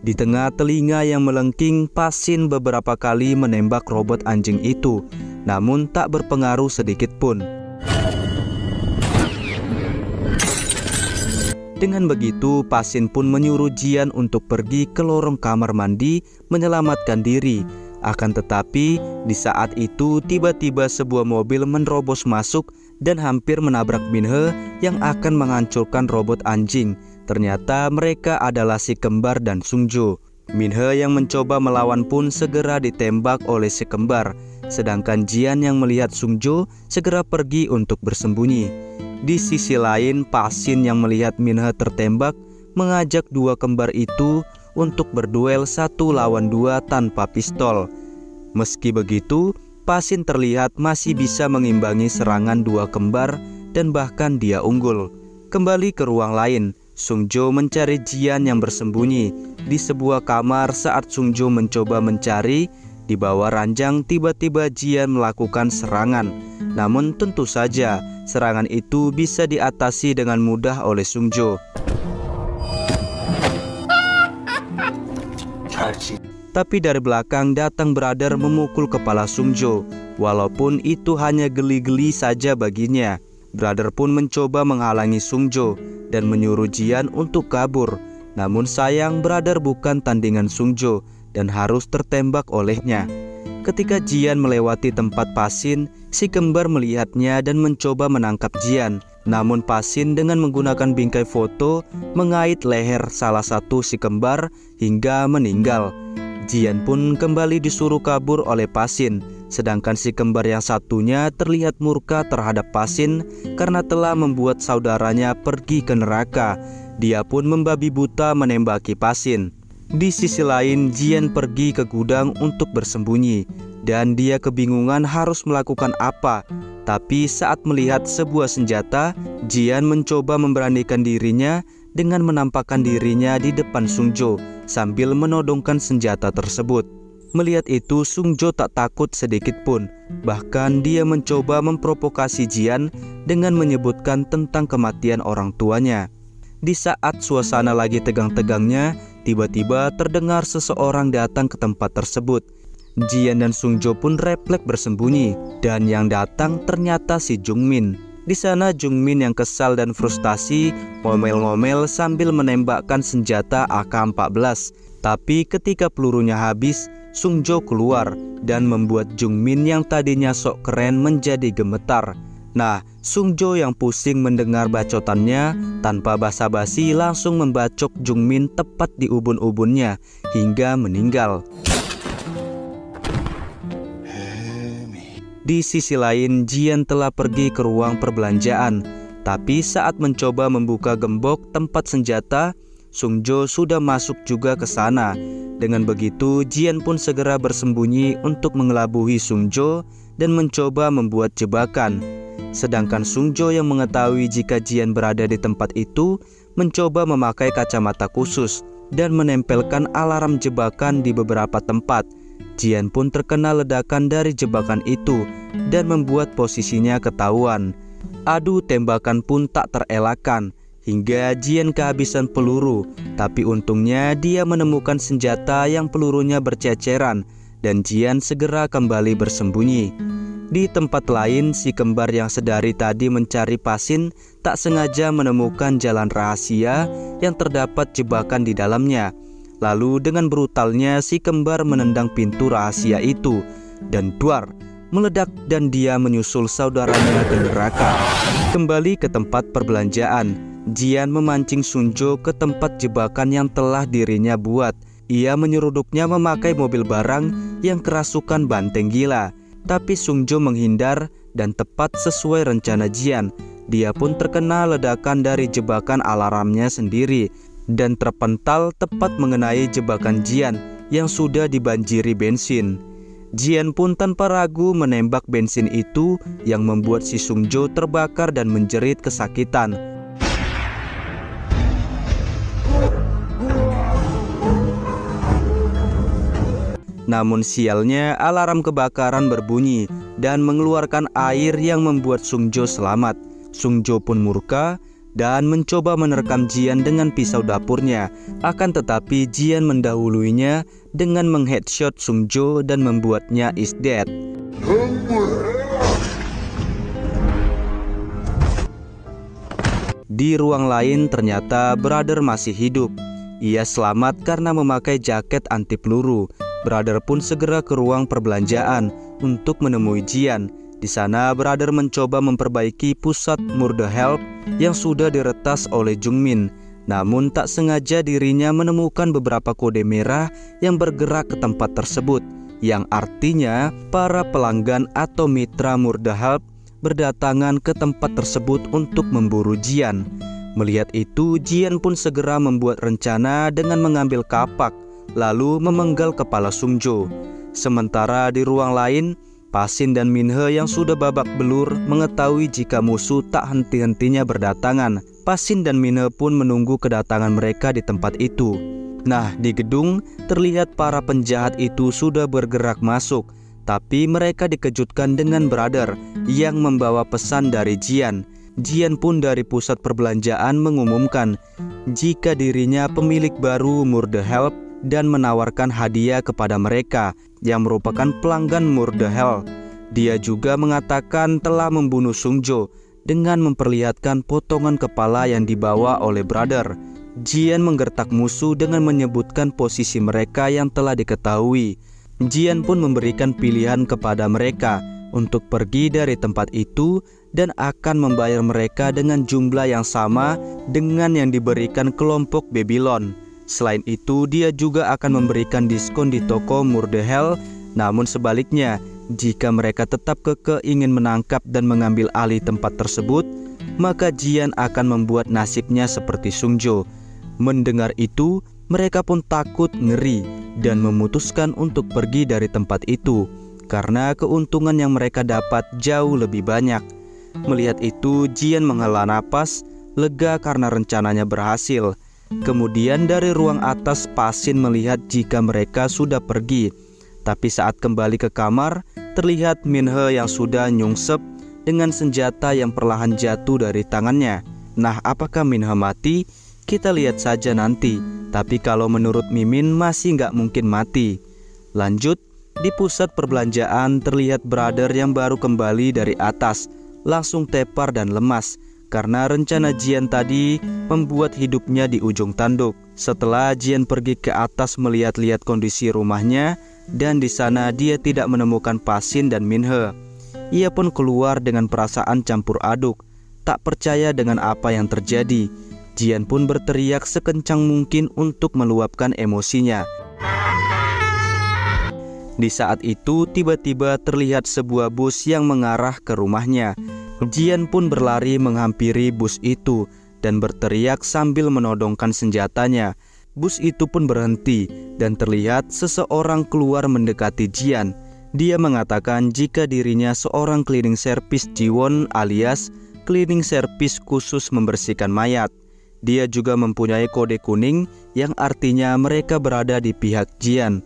Speaker 1: Di tengah telinga yang melengking, Pasin beberapa kali menembak robot anjing itu, namun tak berpengaruh sedikit pun. Dengan begitu, Pasin pun menyuruh Jian untuk pergi ke lorong kamar mandi menyelamatkan diri. Akan tetapi, di saat itu tiba-tiba sebuah mobil menerobos masuk dan hampir menabrak Minhe yang akan menghancurkan robot anjing. Ternyata mereka adalah si kembar dan Sungjo. Minhe yang mencoba melawan pun segera ditembak oleh si kembar. Sedangkan Jian yang melihat Sungjo segera pergi untuk bersembunyi. Di sisi lain, Pasin yang melihat Minhe tertembak mengajak dua kembar itu untuk berduel 1 lawan 2 tanpa pistol. Meski begitu, Pasin terlihat masih bisa mengimbangi serangan dua kembar dan bahkan dia unggul. Kembali ke ruang lain, Sungjo mencari Jian yang bersembunyi di sebuah kamar. Saat Sungjo mencoba mencari di bawah ranjang, tiba-tiba Jian melakukan serangan. Namun tentu saja serangan itu bisa diatasi dengan mudah oleh Sungjo. Tapi dari belakang datang Brother memukul kepala Sungjo. Walaupun itu hanya geli-geli saja baginya, Brother pun mencoba menghalangi Sungjo dan menyuruh Jian untuk kabur. Namun sayang, Brother bukan tandingan Sungjo dan harus tertembak olehnya. Ketika Jian melewati tempat Pasin, si kembar melihatnya dan mencoba menangkap Jian. Namun Pasin dengan menggunakan bingkai foto mengait leher salah satu si kembar hingga meninggal. Jian pun kembali disuruh kabur oleh Pasin. Sedangkan si kembar yang satunya terlihat murka terhadap Pasin karena telah membuat saudaranya pergi ke neraka. Dia pun membabi buta menembaki Pasin. Di sisi lain, Jian pergi ke gudang untuk bersembunyi dan dia kebingungan harus melakukan apa. Tapi saat melihat sebuah senjata, Jian mencoba memberanikan dirinya dengan menampakkan dirinya di depan Sungjo sambil menodongkan senjata tersebut. Melihat itu, Sungjo tak takut sedikit pun. Bahkan dia mencoba memprovokasi Jian dengan menyebutkan tentang kematian orang tuanya. Di saat suasana lagi tegang-tegangnya, tiba-tiba terdengar seseorang datang ke tempat tersebut. Jian dan Sungjo pun refleks bersembunyi, dan yang datang ternyata si Jungmin. Di sana Jungmin yang kesal dan frustasi ngomel-ngomel sambil menembakkan senjata AK-14. Tapi ketika pelurunya habis, Sungjo keluar dan membuat Jungmin yang tadinya sok keren menjadi gemetar. Nah, Sungjo yang pusing mendengar bacotannya tanpa basa-basi langsung membacok Jungmin tepat di ubun-ubunnya hingga meninggal. Di sisi lain, Jian telah pergi ke ruang perbelanjaan. Tapi saat mencoba membuka gembok tempat senjata, Sungjo sudah masuk juga ke sana. Dengan begitu, Jian pun segera bersembunyi untuk mengelabui Sungjo dan mencoba membuat jebakan. Sedangkan Sungjo yang mengetahui jika Jian berada di tempat itu, mencoba memakai kacamata khusus dan menempelkan alarm jebakan di beberapa tempat. Jian pun terkena ledakan dari jebakan itu dan membuat posisinya ketahuan. Adu tembakan pun tak terelakkan hingga Jian kehabisan peluru. Tapi untungnya dia menemukan senjata yang pelurunya berceceran dan Jian segera kembali bersembunyi. Di tempat lain, si kembar yang sedari tadi mencari Pasin tak sengaja menemukan jalan rahasia yang terdapat jebakan di dalamnya. Lalu dengan brutalnya si kembar menendang pintu rahasia itu dan duar, meledak dan dia menyusul saudaranya ke neraka. Kembali ke tempat perbelanjaan, Jian memancing Sungjo ke tempat jebakan yang telah dirinya buat. Ia menyeruduknya memakai mobil barang yang kerasukan banteng gila. Tapi Sungjo menghindar dan tepat sesuai rencana Jian, dia pun terkena ledakan dari jebakan alarmnya sendiri dan terpental tepat mengenai jebakan Jian yang sudah dibanjiri bensin. Jian pun tanpa ragu menembak bensin itu yang membuat si Sungjo terbakar dan menjerit kesakitan. Namun sialnya, alarm kebakaran berbunyi dan mengeluarkan air yang membuat Sungjo selamat. Sungjo pun murka dan mencoba menerkam Jian dengan pisau dapurnya. Akan tetapi Jian mendahuluinya dengan mengheadshot Sungjo dan membuatnya is dead. Di ruang lain ternyata Brother masih hidup. Ia selamat karena memakai jaket anti peluru. Brother pun segera ke ruang perbelanjaan untuk menemui Jian. Di sana Brother mencoba memperbaiki pusat murder help yang sudah diretas oleh Jungmin. Namun tak sengaja dirinya menemukan beberapa kode merah yang bergerak ke tempat tersebut, yang artinya para pelanggan atau mitra murder help berdatangan ke tempat tersebut untuk memburu Jian. Melihat itu, Jian pun segera membuat rencana dengan mengambil kapak lalu memenggal kepala Sungjo. Sementara di ruang lain, Pasin dan Minhe yang sudah babak belur mengetahui jika musuh tak henti-hentinya berdatangan. Pasin dan Minhe pun menunggu kedatangan mereka di tempat itu. Nah, di gedung terlihat para penjahat itu sudah bergerak masuk. Tapi mereka dikejutkan dengan Brother yang membawa pesan dari Jian. Jian pun dari pusat perbelanjaan mengumumkan jika dirinya pemilik baru murder help dan menawarkan hadiah kepada mereka yang merupakan pelanggan murder hell. Dia juga mengatakan telah membunuh Sungjo dengan memperlihatkan potongan kepala yang dibawa oleh Brother. Jian menggertak musuh dengan menyebutkan posisi mereka yang telah diketahui. Jian pun memberikan pilihan kepada mereka untuk pergi dari tempat itu dan akan membayar mereka dengan jumlah yang sama dengan yang diberikan kelompok Babylon. Selain itu, dia juga akan memberikan diskon di toko murder hell. Namun sebaliknya, jika mereka tetap kekeh ingin menangkap dan mengambil alih tempat tersebut, maka Jian akan membuat nasibnya seperti Sungjo. Mendengar itu, mereka pun takut, ngeri, dan memutuskan untuk pergi dari tempat itu karena keuntungan yang mereka dapat jauh lebih banyak. Melihat itu, Jian menghela napas, lega karena rencananya berhasil. Kemudian dari ruang atas Pasin melihat jika mereka sudah pergi. Tapi saat kembali ke kamar, terlihat Minhe yang sudah nyungsep dengan senjata yang perlahan jatuh dari tangannya. Nah, apakah Minhe mati? Kita lihat saja nanti. Tapi kalau menurut Mimin masih nggak mungkin mati. Lanjut, di pusat perbelanjaan terlihat brother yang baru kembali dari atas, langsung tepar dan lemas karena rencana Jian tadi membuat hidupnya di ujung tanduk. Setelah Jian pergi ke atas melihat-lihat kondisi rumahnya, dan di sana dia tidak menemukan Pasin dan Minhe. Ia pun keluar dengan perasaan campur aduk, tak percaya dengan apa yang terjadi. Jian pun berteriak sekencang mungkin untuk meluapkan emosinya. Di saat itu tiba-tiba terlihat sebuah bus yang mengarah ke rumahnya. Jian pun berlari menghampiri bus itu dan berteriak sambil menodongkan senjatanya. Bus itu pun berhenti dan terlihat seseorang keluar mendekati Jian. Dia mengatakan jika dirinya seorang cleaning service Jiwon alias cleaning service khusus membersihkan mayat. Dia juga mempunyai kode kuning yang artinya mereka berada di pihak Jian.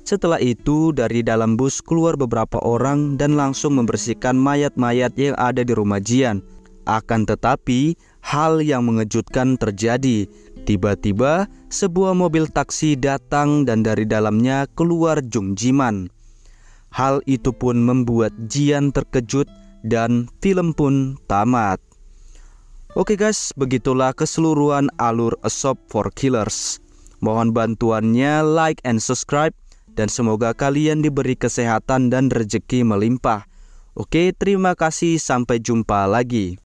Speaker 1: Setelah itu dari dalam bus keluar beberapa orang dan langsung membersihkan mayat-mayat yang ada di rumah Jian. Akan tetapi hal yang mengejutkan terjadi. Tiba-tiba sebuah mobil taksi datang dan dari dalamnya keluar Jung Jiman. Hal itu pun membuat Jian terkejut dan film pun tamat. Oke guys, begitulah keseluruhan alur A Shop for Killers. Mohon bantuannya, like and subscribe. Dan semoga kalian diberi kesehatan dan rezeki melimpah. Oke, terima kasih, sampai jumpa lagi.